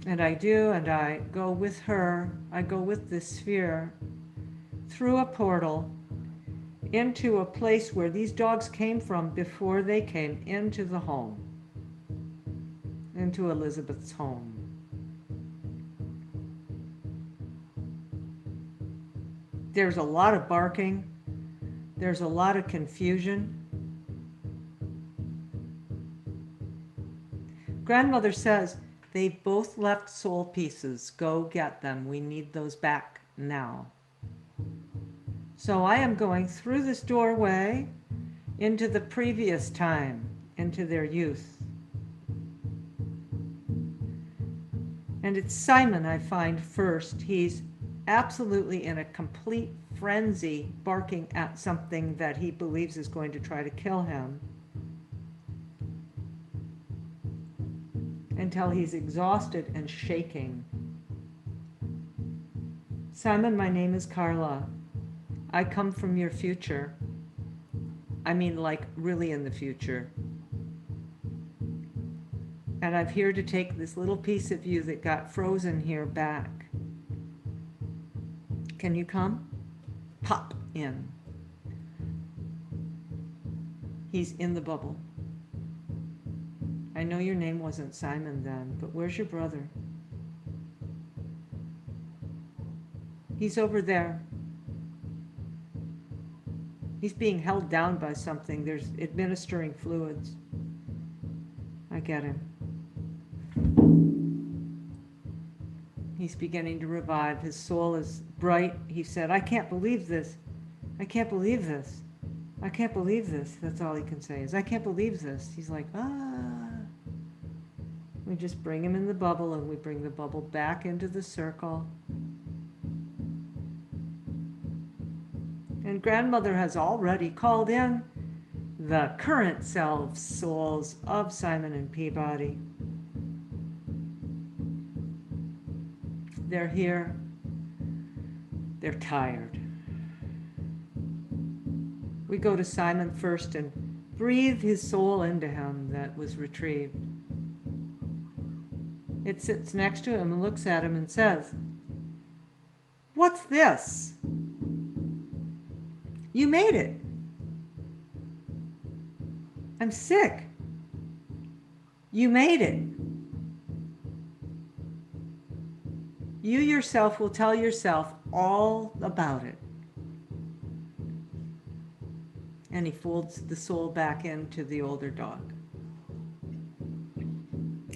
And I do, and I go with her. I go with this sphere through a portal into a place where these dogs came from before they came into the home, into Elizabeth's home. There's a lot of barking. There's a lot of confusion. Grandmother says, they both left soul pieces. Go get them. We need those back now. So I am going through this doorway into the previous time, into their youth. And it's Simon I find first. He's absolutely in a complete frenzy, barking at something that he believes is going to try to kill him, until he's exhausted and shaking. Simon, my name is Carla. I come from your future. I mean, like, really in the future. And I'm here to take this little piece of you that got frozen here back. Can you come? Pop in. He's in the bubble. I know your name wasn't Simon then, but where's your brother? He's over there. He's being held down by something. There's administering fluids. I get him. He's beginning to revive. His soul is bright. He said, I can't believe this. I can't believe this. I can't believe this. That's all he can say is, I can't believe this. He's like, We just bring him in the bubble, and we bring the bubble back into the circle. And Grandmother has already called in the current selves, souls of Simon and Peabody. They're here. They're tired. We go to Simon first and breathe his soul into him that was retrieved. It sits next to him and looks at him and says, "What's this? You made it. I'm sick. You made it. You yourself will tell yourself all about it." And he folds the soul back into the older dog.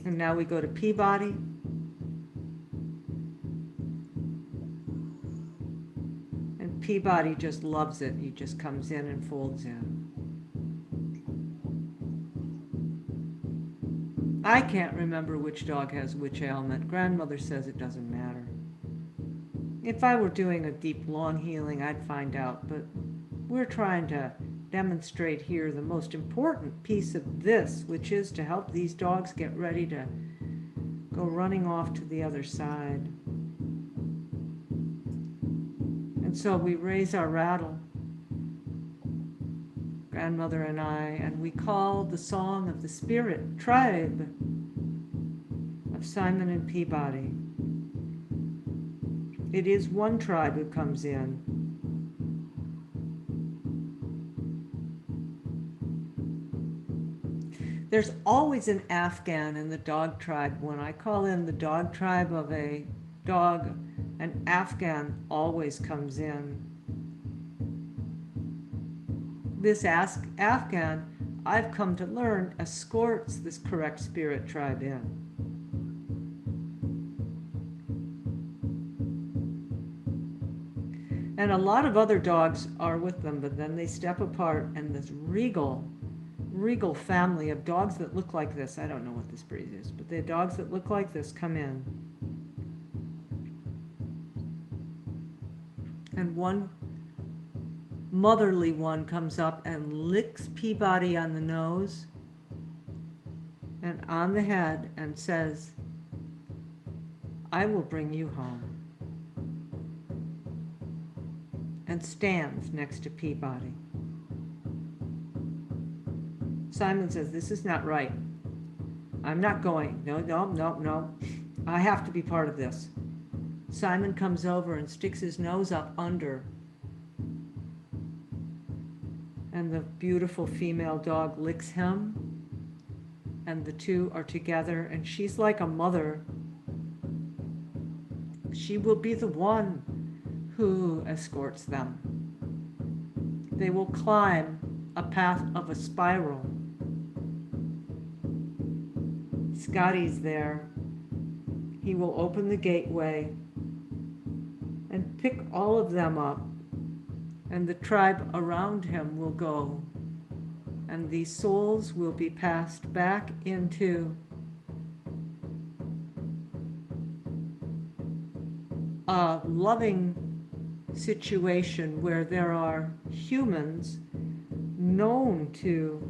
And now we go to Peabody. And Peabody just loves it. He just comes in and folds in. I can't remember which dog has which ailment. Grandmother says it doesn't matter. If I were doing a deep, long healing, I'd find out. But we're trying to demonstrate here the most important piece of this, which is to help these dogs get ready to go running off to the other side. And so we raise our rattle. grandmother and I, and we call the song of the spirit tribe of Simon and Peabody. It is one tribe who comes in. There's always an Afghan in the dog tribe. When I call in the dog tribe of a dog, an Afghan always comes in. This Afghan, I've come to learn, escorts this correct spirit tribe in. And a lot of other dogs are with them, but then they step apart, and this regal family of dogs that look like this, I don't know what this breed is, but the dogs that look like this come in. And one motherly one comes up and licks Peabody on the nose and on the head and says, "I will bring you home," and stands next to Peabody. Simon says, "This is not right. I'm not going. No. I have to be part of this." Simon comes over and sticks his nose up under, and the beautiful female dog licks him, and the two are together, and she's like a mother. She will be the one who escorts them. They will climb a path of a spiral. Scotty's there. He will open the gateway and pick all of them up, and the tribe around him will go, and these souls will be passed back into a loving situation where there are humans known to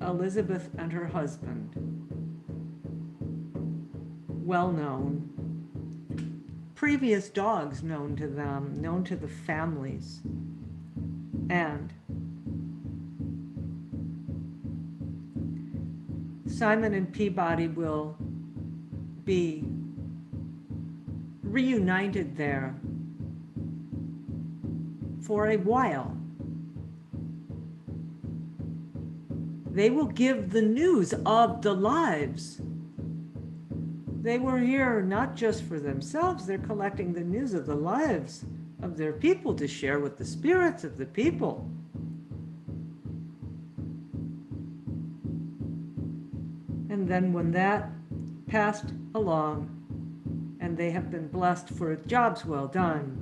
Elizabeth and her husband, well known, previous dogs known to them, known to the families, and Simon and Peabody will be reunited there for a while. They will give the news of the lives. They were here not just for themselves, they're collecting the news of the lives of their people to share with the spirits of the people. And then when that passed along, and they have been blessed for jobs well done,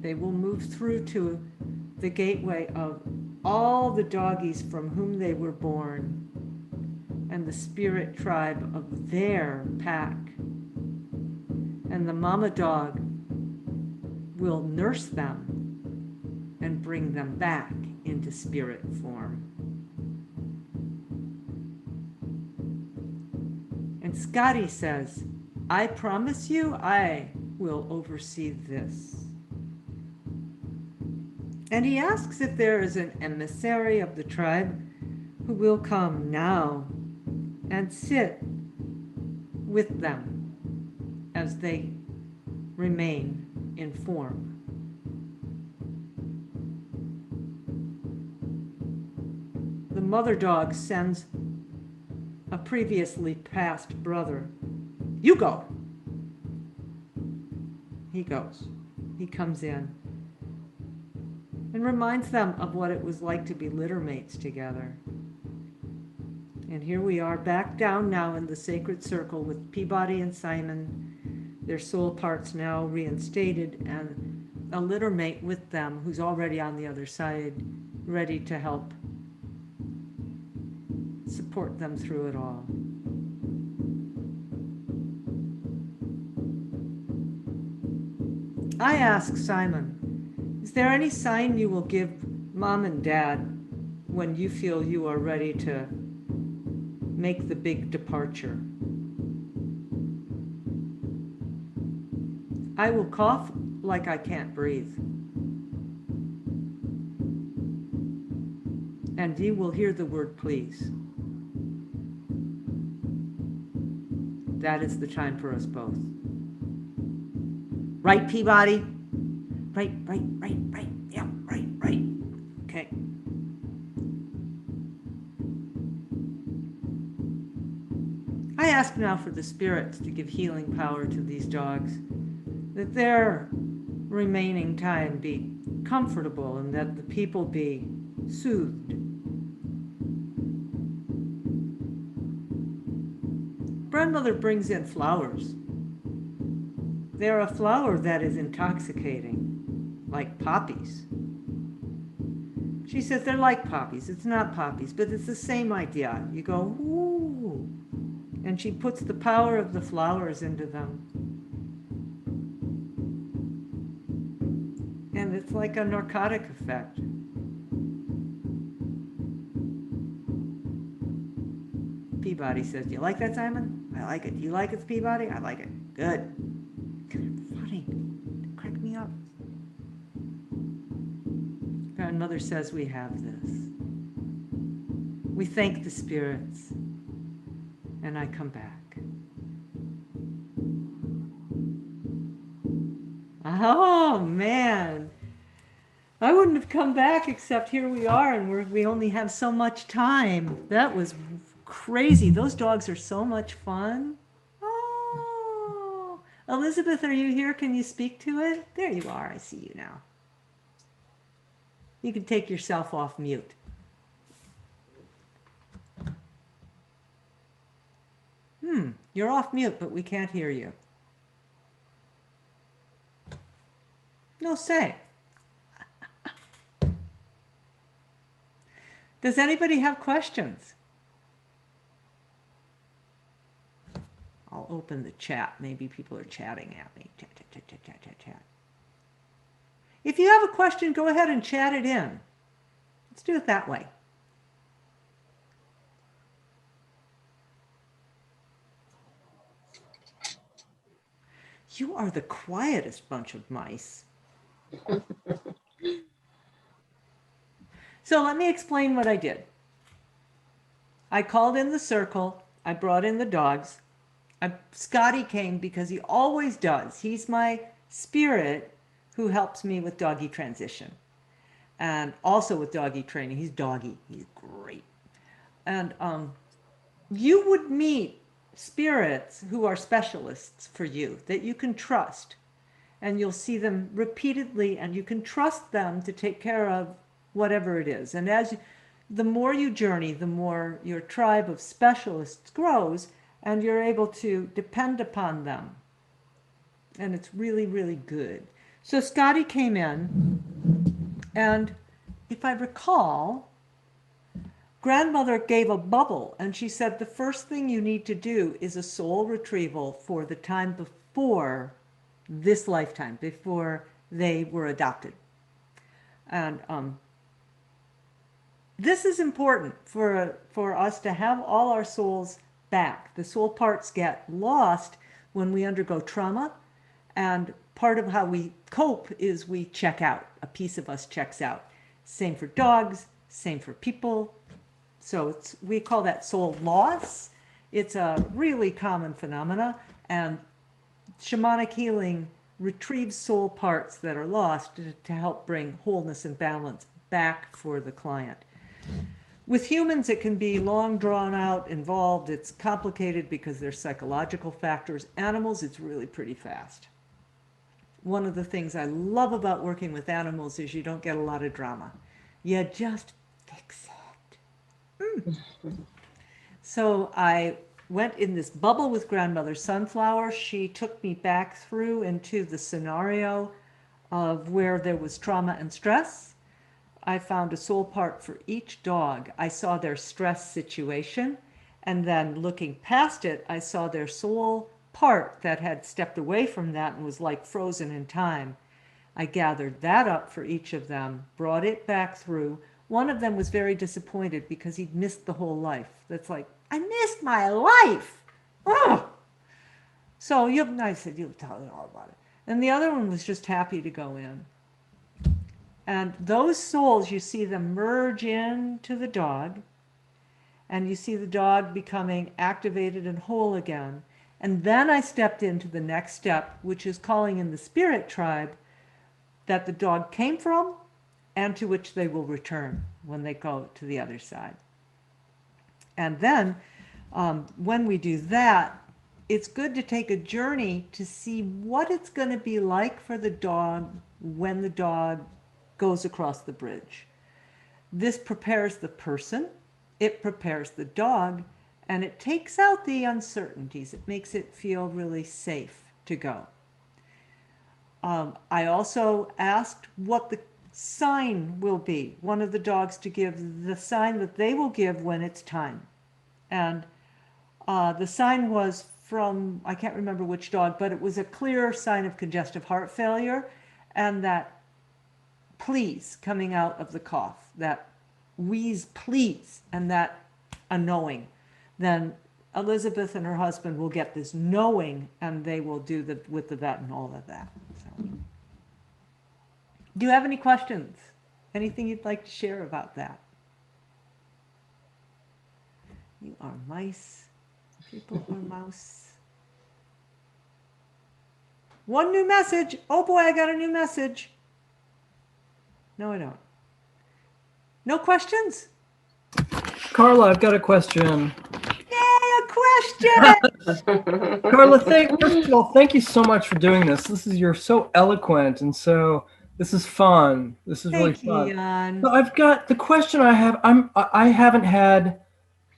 they will move through to the gateway of all the doggies from whom they were born and the spirit tribe of their pack. And the mama dog will nurse them and bring them back into spirit form. And Scotty says, "I promise you I will oversee this." And he asks if there is an emissary of the tribe who will come now and sit with them as they remain in form. The mother dog sends a previously passed brother. "You go." He goes. He comes in and reminds them of what it was like to be litter mates together. And here we are back down now in the sacred circle with Peabody and Simon, their soul parts now reinstated, and a litter mate with them who's already on the other side, ready to help support them through it all. I ask Simon, is there any sign you will give Mom and Dad when you feel you are ready to make the big departure? I will cough like I can't breathe. And you will hear the word please. That is the time for us both. Right, Peabody? Right. Yeah, right. Okay. I ask now for the spirits to give healing power to these dogs, that their remaining time be comfortable and that the people be soothed. Grandmother brings in flowers. They're a flower that is intoxicating, like poppies. She says they're like poppies. It's not poppies, but it's the same idea. You go, ooh. And she puts the power of the flowers into them. And it's like a narcotic effect. Peabody says, do you like that, Simon? I like it. Do you like it, Peabody? I like it. Good. Funny. Crack me up. Grandmother says we have this. We thank the spirits. And I come back. Oh, man. I wouldn't have come back except here we are and we only have so much time. That was crazy. Those dogs are so much fun. Oh, Elizabeth, are you here? Can you speak to it? There you are. I see you now. You can take yourself off mute. You're off mute, but we can't hear you. No say. Does anybody have questions? I'll open the chat. Maybe people are chatting at me. Chat. If you have a question, go ahead and chat it in. Let's do it that way. You are the quietest bunch of mice. So let me explain what I did. I called in the circle. I brought in the dogs. Scotty came because he always does. He's my spirit who helps me with doggy transition and also with doggy training. He's doggy. He's great. And you would meet spirits who are specialists for you that you can trust. And you'll see them repeatedly and you can trust them to take care of whatever it is. And the more you journey, the more your tribe of specialists grows and you're able to depend upon them. And it's really, really good. So Scotty came in and if I recall, Grandmother gave a bubble and she said the first thing you need to do is a soul retrieval for the time before this lifetime, before they were adopted. And this is important for us to have all our souls back. The soul parts get lost when we undergo trauma, and part of how we cope is we check out. A piece of us checks out. Same for dogs, same for people. So we call that soul loss. It's a really common phenomena, and shamanic healing retrieves soul parts that are lost to help bring wholeness and balance back for the client. With humans, it can be long, drawn out, involved. It's complicated because there's psychological factors. Animals, it's really pretty fast. One of the things I love about working with animals is you don't get a lot of drama. You just fix it. So I went in this bubble with Grandmother Sunflower. She took me back through into the scenario of where there was trauma and stress. I found a soul part for each dog. I saw their stress situation, and then looking past it, I saw their soul part that had stepped away from that and was like frozen in time. I gathered that up for each of them, brought it back through. One of them was very disappointed because he'd missed the whole life. That's like, I missed my life. Oh! So I said, you'll tell me all about it. And the other one was just happy to go in. And those souls, you see them merge into the dog, and you see the dog becoming activated and whole again. And then I stepped into the next step, which is calling in the spirit tribe that the dog came from and to which they will return when they go to the other side. And then when we do that, it's good to take a journey to see what it's going to be like for the dog when the dog goes across the bridge. This prepares the person, it prepares the dog, and it takes out the uncertainties. It makes it feel really safe to go. I also asked what the sign will be, one of the dogs to give the sign that they will give when it's time. And the sign was from, I can't remember which dog, but it was a clear sign of congestive heart failure, and that please coming out of the cough, that wheeze please, and that a knowing. Then Elizabeth and her husband will get this knowing, and they will do the with the vet and all of that. So, do you have any questions? Anything you'd like to share about that? You are mice. People are mouse. One new message. Oh boy, I got a new message. No, I don't. No questions?
Carla, I've got a question.
Yay, a question!
Carla, first of all, thank you so much for doing this. You're so eloquent, and so this is fun. This is really
Thank you,
fun.
Jan.
So I've got the question I have.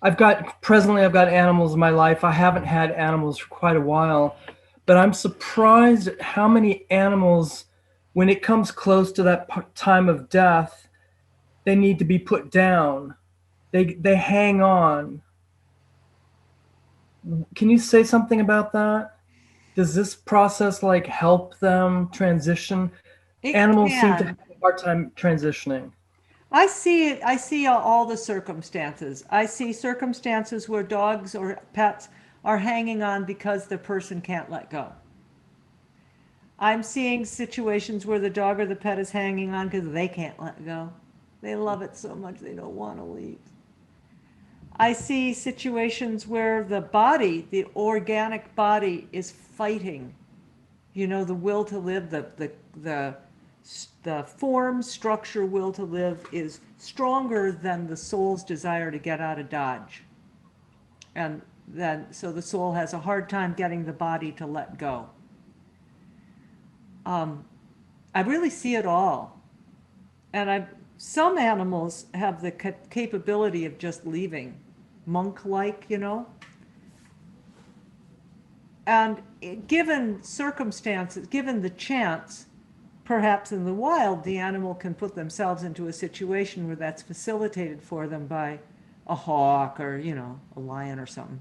I've got animals in my life. I haven't had animals for quite a while, but I'm surprised at how many animals, when it comes close to that time of death, they need to be put down. They hang on. Can you say something about that? Does this process like help them transition? Animals seem to have a hard time transitioning.
I see it. I see all the circumstances. I see circumstances where dogs or pets are hanging on because the person can't let go. I'm seeing situations where the dog or the pet is hanging on because they can't let go. They love it so much they don't want to leave. I see situations where the body, the organic body, is fighting. You know, the will to live, the form, structure, will to live is stronger than the soul's desire to get out of Dodge. And then, so the soul has a hard time getting the body to let go. I really see it all. And some animals have the capability of just leaving, monk-like, you know. And given circumstances, given the chance, perhaps in the wild, the animal can put themselves into a situation where that's facilitated for them by a hawk or, you know, a lion or something.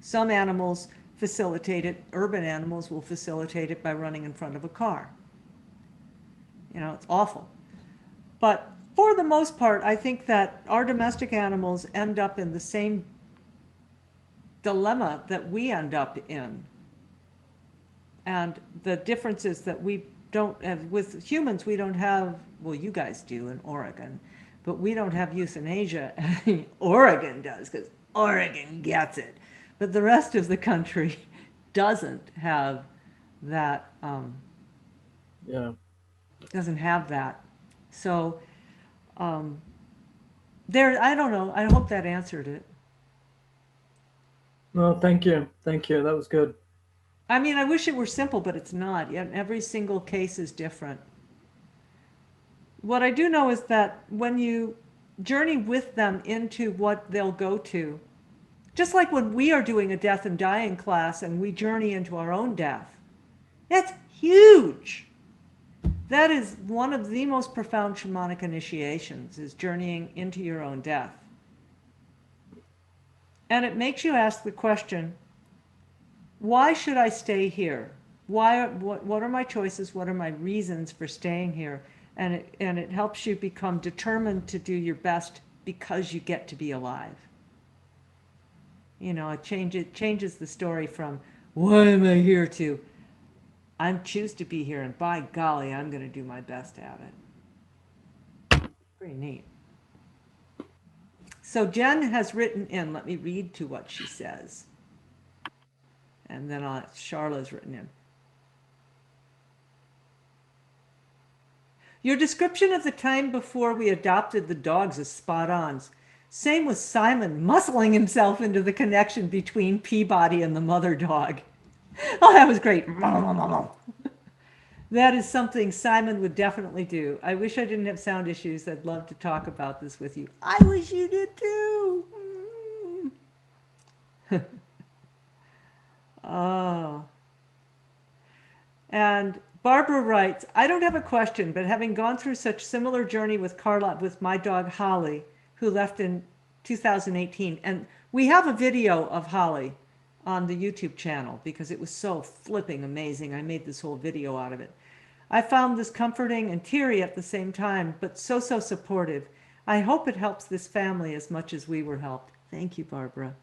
Some animals facilitate it, urban animals will facilitate it by running in front of a car. You know, it's awful. But for the most part, I think that our domestic animals end up in the same dilemma that we end up in. And the difference is that we don't have, with humans, we don't have, well, you guys do in Oregon, but we don't have euthanasia. Oregon does, because Oregon gets it. But the rest of the country doesn't have that. Doesn't have that. So I don't know. I hope that answered it.
No, thank you. Thank you. That was good.
I mean, I wish it were simple, but it's not. Every single case is different. What I do know is that when you journey with them into what they'll go to, just like when we are doing a death and dying class and we journey into our own death, that's huge. That is one of the most profound shamanic initiations, is journeying into your own death. And it makes you ask the question, why should I stay here? What are my choices? What are my reasons for staying here? And it helps you become determined to do your best because you get to be alive. You know, it changes the story from, what am I here to? I choose to be here, and by golly, I'm going to do my best at it. Pretty neat. So Jen has written in, let me read to what she says. And then Charla's written in. Your description of the time before we adopted the dogs is spot on. Same with Simon muscling himself into the connection between Peabody and the mother dog. Oh, that was great. That is something Simon would definitely do. I wish I didn't have sound issues. I'd love to talk about this with you. I wish you did too. Oh. And Barbara writes, I don't have a question, but having gone through such similar journey with Carla, with my dog Holly, who left in 2018. And we have a video of Holly on the YouTube channel because it was so flipping amazing. I made this whole video out of it. I found this comforting and teary at the same time, but so supportive. I hope it helps this family as much as we were helped. Thank you, Barbara.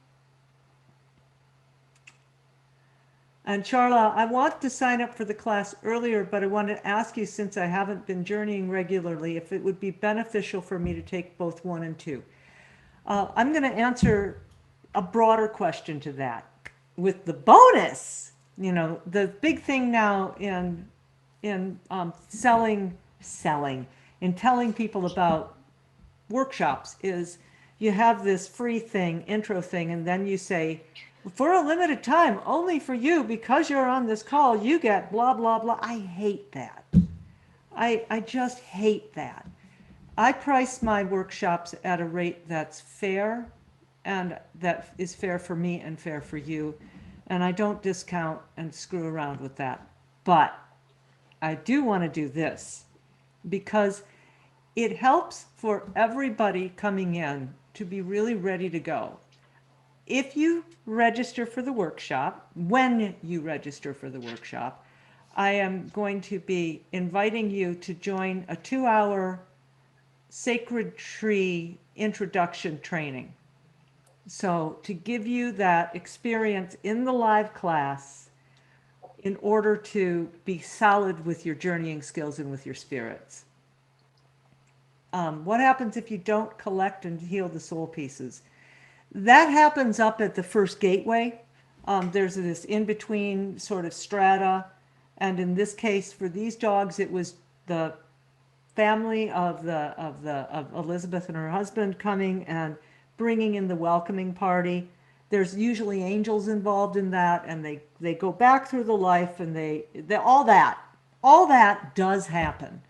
And Charla, I want to sign up for the class earlier, but I want to ask you, since I haven't been journeying regularly, if it would be beneficial for me to take both 1 and 2. I'm going to answer a broader question to that with the bonus. You know, the big thing now in selling, in telling people about workshops is you have this free thing, intro thing, and then you say, for a limited time, only for you, because you're on this call, you get blah, blah, blah. I hate that. I just hate that. I price my workshops at a rate that's fair, and that is fair for me and fair for you. And I don't discount and screw around with that. But I do want to do this because it helps for everybody coming in to be really ready to go. If you register for the workshop, when you register for the workshop, I am going to be inviting you to join a 2-hour sacred tree introduction training. So to give you that experience in the live class in order to be solid with your journeying skills and with your spirits. What happens if you don't collect and heal the soul pieces? That happens up at the first gateway. There's this in-between sort of strata. And in this case, for these dogs, it was the family of Elizabeth and her husband coming and bringing in the welcoming party. There's usually angels involved in that, and they go back through the life, and they all that does happen.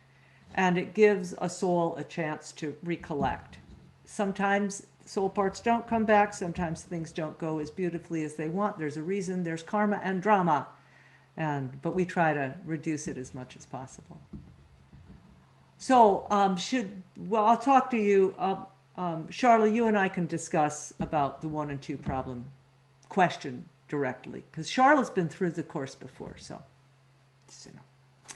And it gives a soul a chance to recollect. Sometimes soul parts don't come back. Sometimes things don't go as beautifully as they want. There's a reason. There's karma and drama. But we try to reduce it as much as possible. So I'll talk to you. Charla, you and I can discuss about the 1 and 2 problem question directly. Because Charla's been through the course before. So you know.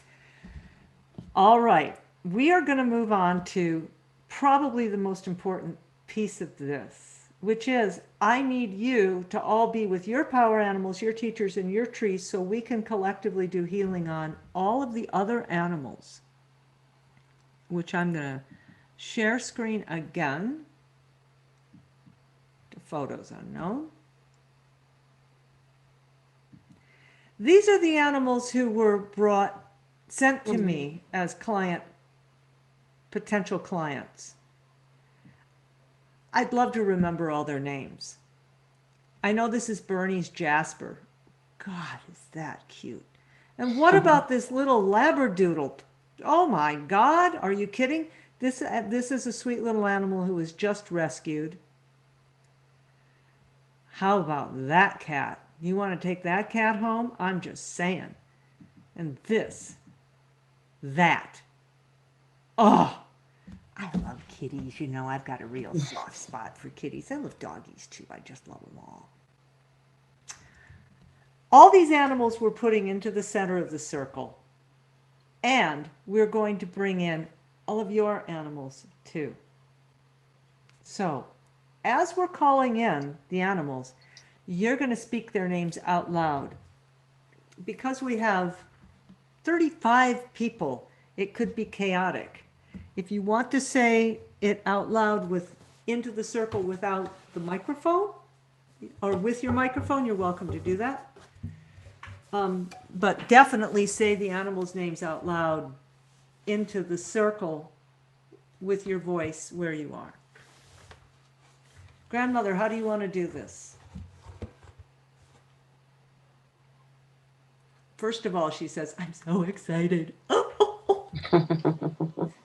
All right. We are going to move on to probably the most important piece of this, which is I need you to all be with your power animals, your teachers, and your trees so we can collectively do healing on all of the other animals, which I'm going to share screen again. The photos unknown. These are the animals who were sent to me as potential clients. I'd love to remember all their names. I know this is Bernie's Jasper. God, is that cute. And what about this little Labradoodle? Oh my God, are you kidding? This is a sweet little animal who was just rescued. How about that cat? You want to take that cat home? I'm just saying. And that. Oh, I love kitties. You know, I've got a real soft spot for kitties. I love doggies too. I just love them all. All these animals we're putting into the center of the circle. And we're going to bring in all of your animals too. So, as we're calling in the animals, you're going to speak their names out loud. Because we have 35 people. It could be chaotic. If you want to say it out loud into the circle without the microphone, or with your microphone, you're welcome to do that. But definitely say the animals' names out loud into the circle with your voice where you are. Grandmother, how do you want to do this? First of all, she says, I'm so excited.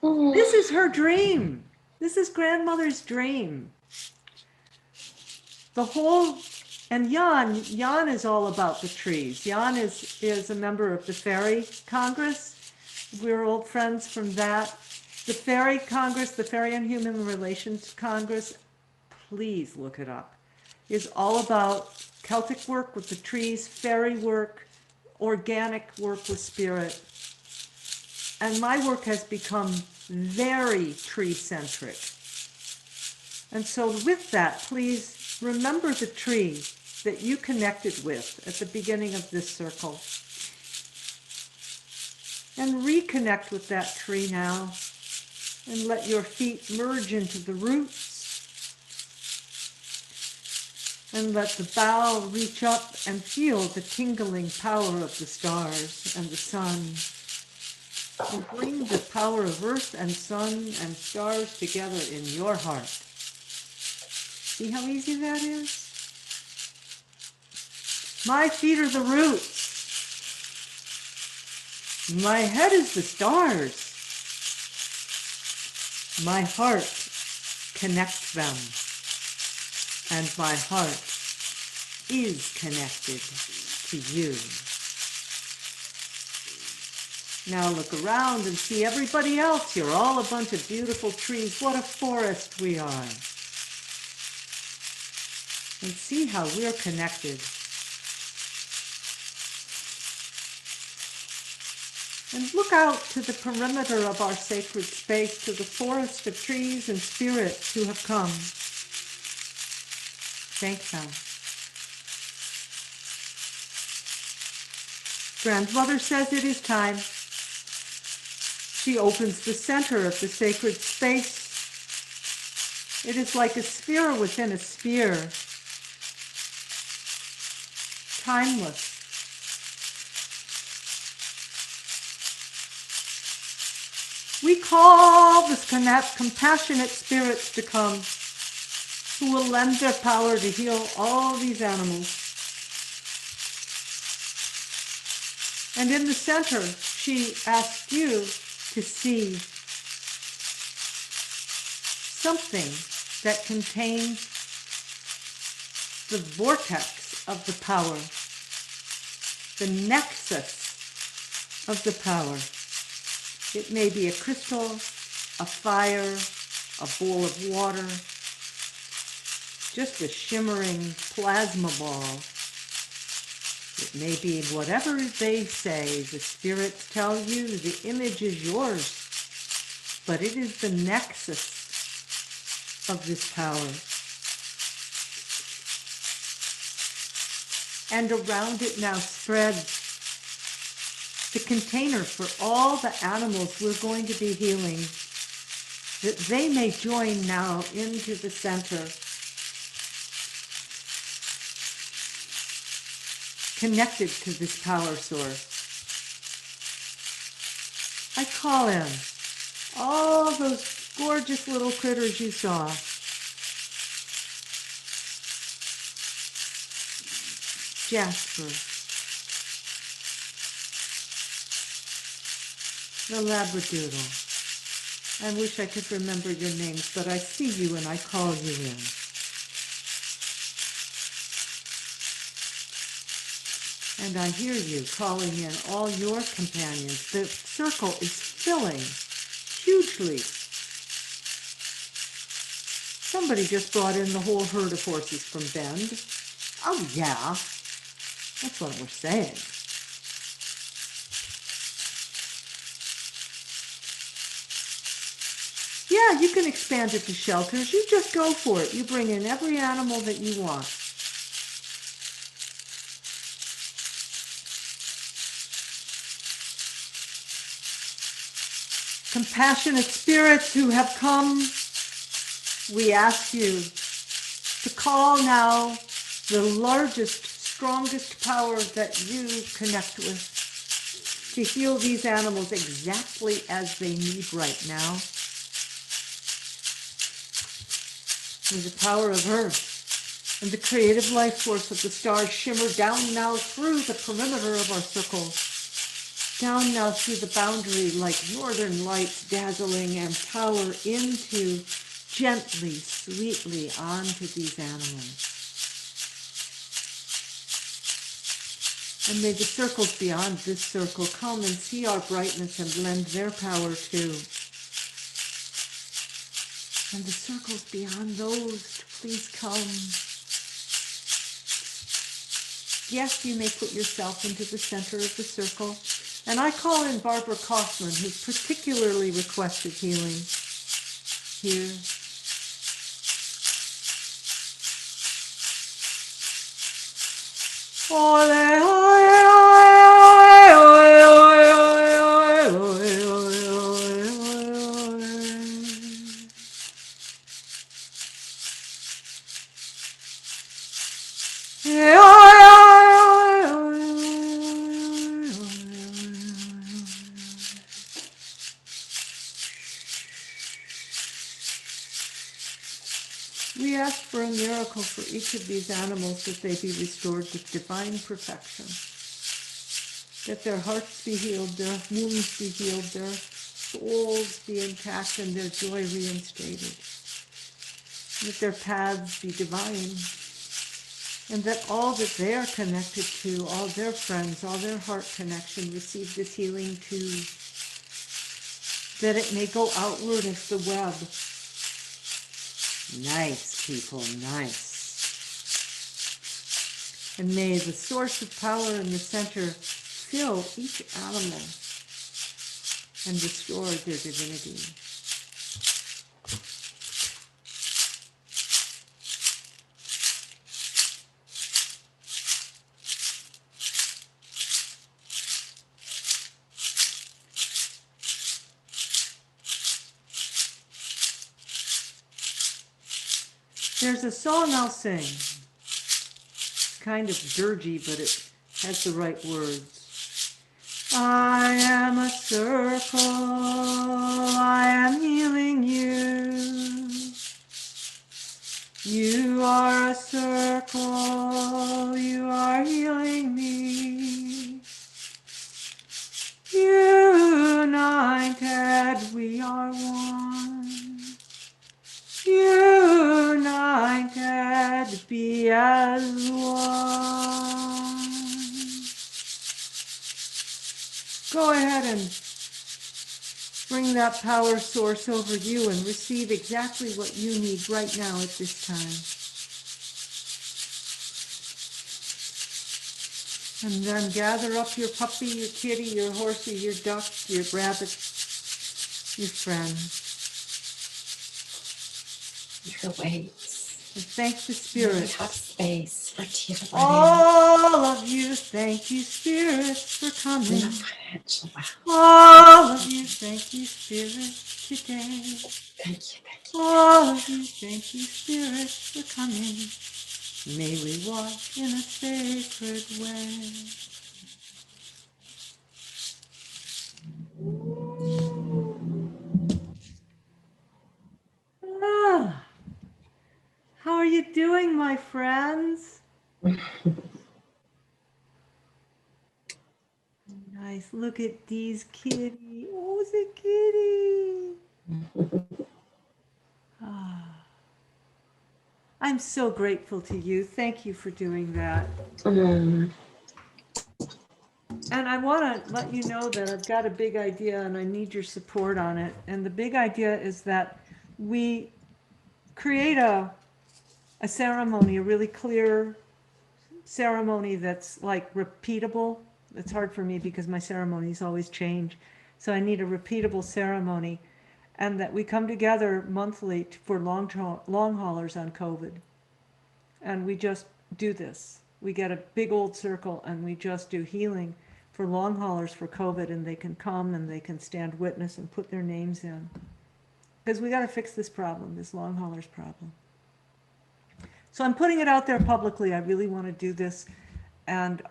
This is her dream. This is grandmother's dream. And Jan is all about the trees. Jan is a member of the Fairy Congress. We're old friends from that. The Fairy Congress, the Fairy and Human Relations Congress, please look it up, is all about Celtic work with the trees, fairy work, organic work with spirit. And my work has become very tree-centric. And so with that, please remember the tree that you connected with at the beginning of this circle. And reconnect with that tree now. And let your feet merge into the roots. And let the bough reach up and feel the tingling power of the stars and the sun. And bring the power of earth and sun and stars together in your heart. See how easy that is? My feet are the roots. My head is the stars. My heart connects them. And my heart is connected to you. Now look around and see everybody else. You're all a bunch of beautiful trees. What a forest we are. And see how we're connected. And look out to the perimeter of our sacred space, to the forest of trees and spirits who have come. Thank them. Grandmother says it is time. She opens the center of the sacred space. It is like a sphere within a sphere. Timeless. We call the compassionate spirits to come, who will lend their power to heal all these animals. And in the center, she asked you to see something that contains the vortex of the power, the nexus of the power. It may be a crystal, a fire, a bowl of water, just a shimmering plasma ball. It may be whatever they say. The spirits tell you the image is yours, but it is the nexus of this power. And around it now spreads the container for all the animals we're going to be healing, that they may join now into the center, connected to this power source. I call in all those gorgeous little critters you saw. Jasper, the Labradoodle. I wish I could remember your names, but I see you and I call you in. And I hear you calling in all your companions. The circle is filling hugely. Somebody just brought in the whole herd of horses from Bend. Oh yeah, that's what we're saying. Yeah, you can expand it to shelters. You just go for it. You bring in every animal that you want. Compassionate spirits who have come, we ask you to call now the largest, strongest power that you connect with to heal these animals exactly as they need right now. May the power of earth and the creative life force of the stars shimmer down now through the perimeter of our circle, down now through the boundary like northern lights dazzling, and power into, gently, sweetly onto these animals. And may the circles beyond this circle come and see our brightness and lend their power too. And the circles beyond those, please come. Yes, you may put yourself into the center of the circle. And I call in Barbara Kaufman, who's particularly requested healing here. We ask for a miracle for each of these animals, that they be restored with divine perfection, that their hearts be healed, their wounds be healed, their souls be intact, and their joy reinstated, that their paths be divine, and that all that they are connected to, all their friends, all their heart connection, receive this healing too, that it may go outward as the web. Nice, people, nice. And may the source of power in the center fill each animal and restore their divinity. There's a song I'll sing. It's kind of dirgy, but it has the right words. I am a circle, I am healing you. You are a circle, you are healing me. United we are one. United be as one. Go ahead and bring that power source over you and receive exactly what you need right now at this time. And then gather up your puppy, your kitty, your horsey, your duck, your rabbit, your friend.
Your weights.
And thank the
We
Spirit.
have space for teeth.
All of you, thank you, spirits, for coming.
No financial wealth.
All of you, thank you, spirits, today.
Thank you.
All of you, thank you, spirits, for coming. May we walk in a sacred way. Ah, how are you doing, my friends? Nice. Look at Dee's kitty. Oh, it's a kitty. Ah. I'm so grateful to you. Thank you for doing that. And I want to let you know that I've got a big idea and I need your support on it. And the big idea is that we create a ceremony, a really clear ceremony that's like repeatable. It's hard for me because my ceremonies always change. So I need a repeatable ceremony, and that we come together monthly for long haulers on COVID. And we just do this. We get a big old circle and we just do healing for long haulers for COVID, and they can come and they can stand witness and put their names in. Because we got to fix this problem, this long haulers problem. So I'm putting it out there publicly. I really want to do this. And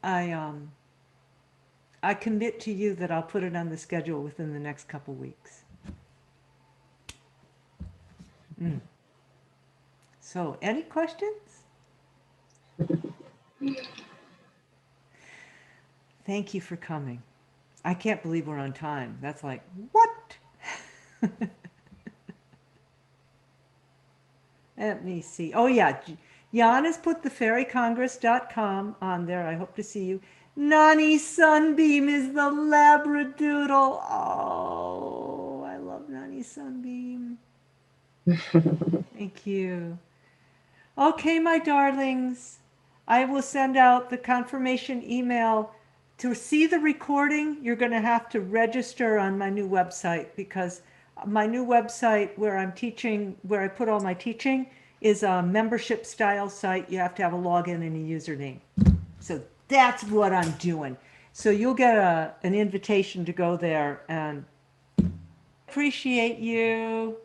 I commit to you that I'll put it on the schedule within the next couple weeks. So, any questions? Thank you for coming. I can't believe we're on time. That's like, what? Let me see. Oh, yeah. Jan has put the fairycongress.com on there. I hope to see you. Nani Sunbeam is the Labradoodle. Oh, I love Nani Sunbeam. Thank you. Okay, my darlings. I will send out the confirmation email. To see the recording, you're going to have to register on my new website, because my new website where I'm teaching, where I put all my teaching, is a membership style site. You have to have a login and a username. So that's what I'm doing. So you'll get an invitation to go there, and appreciate you.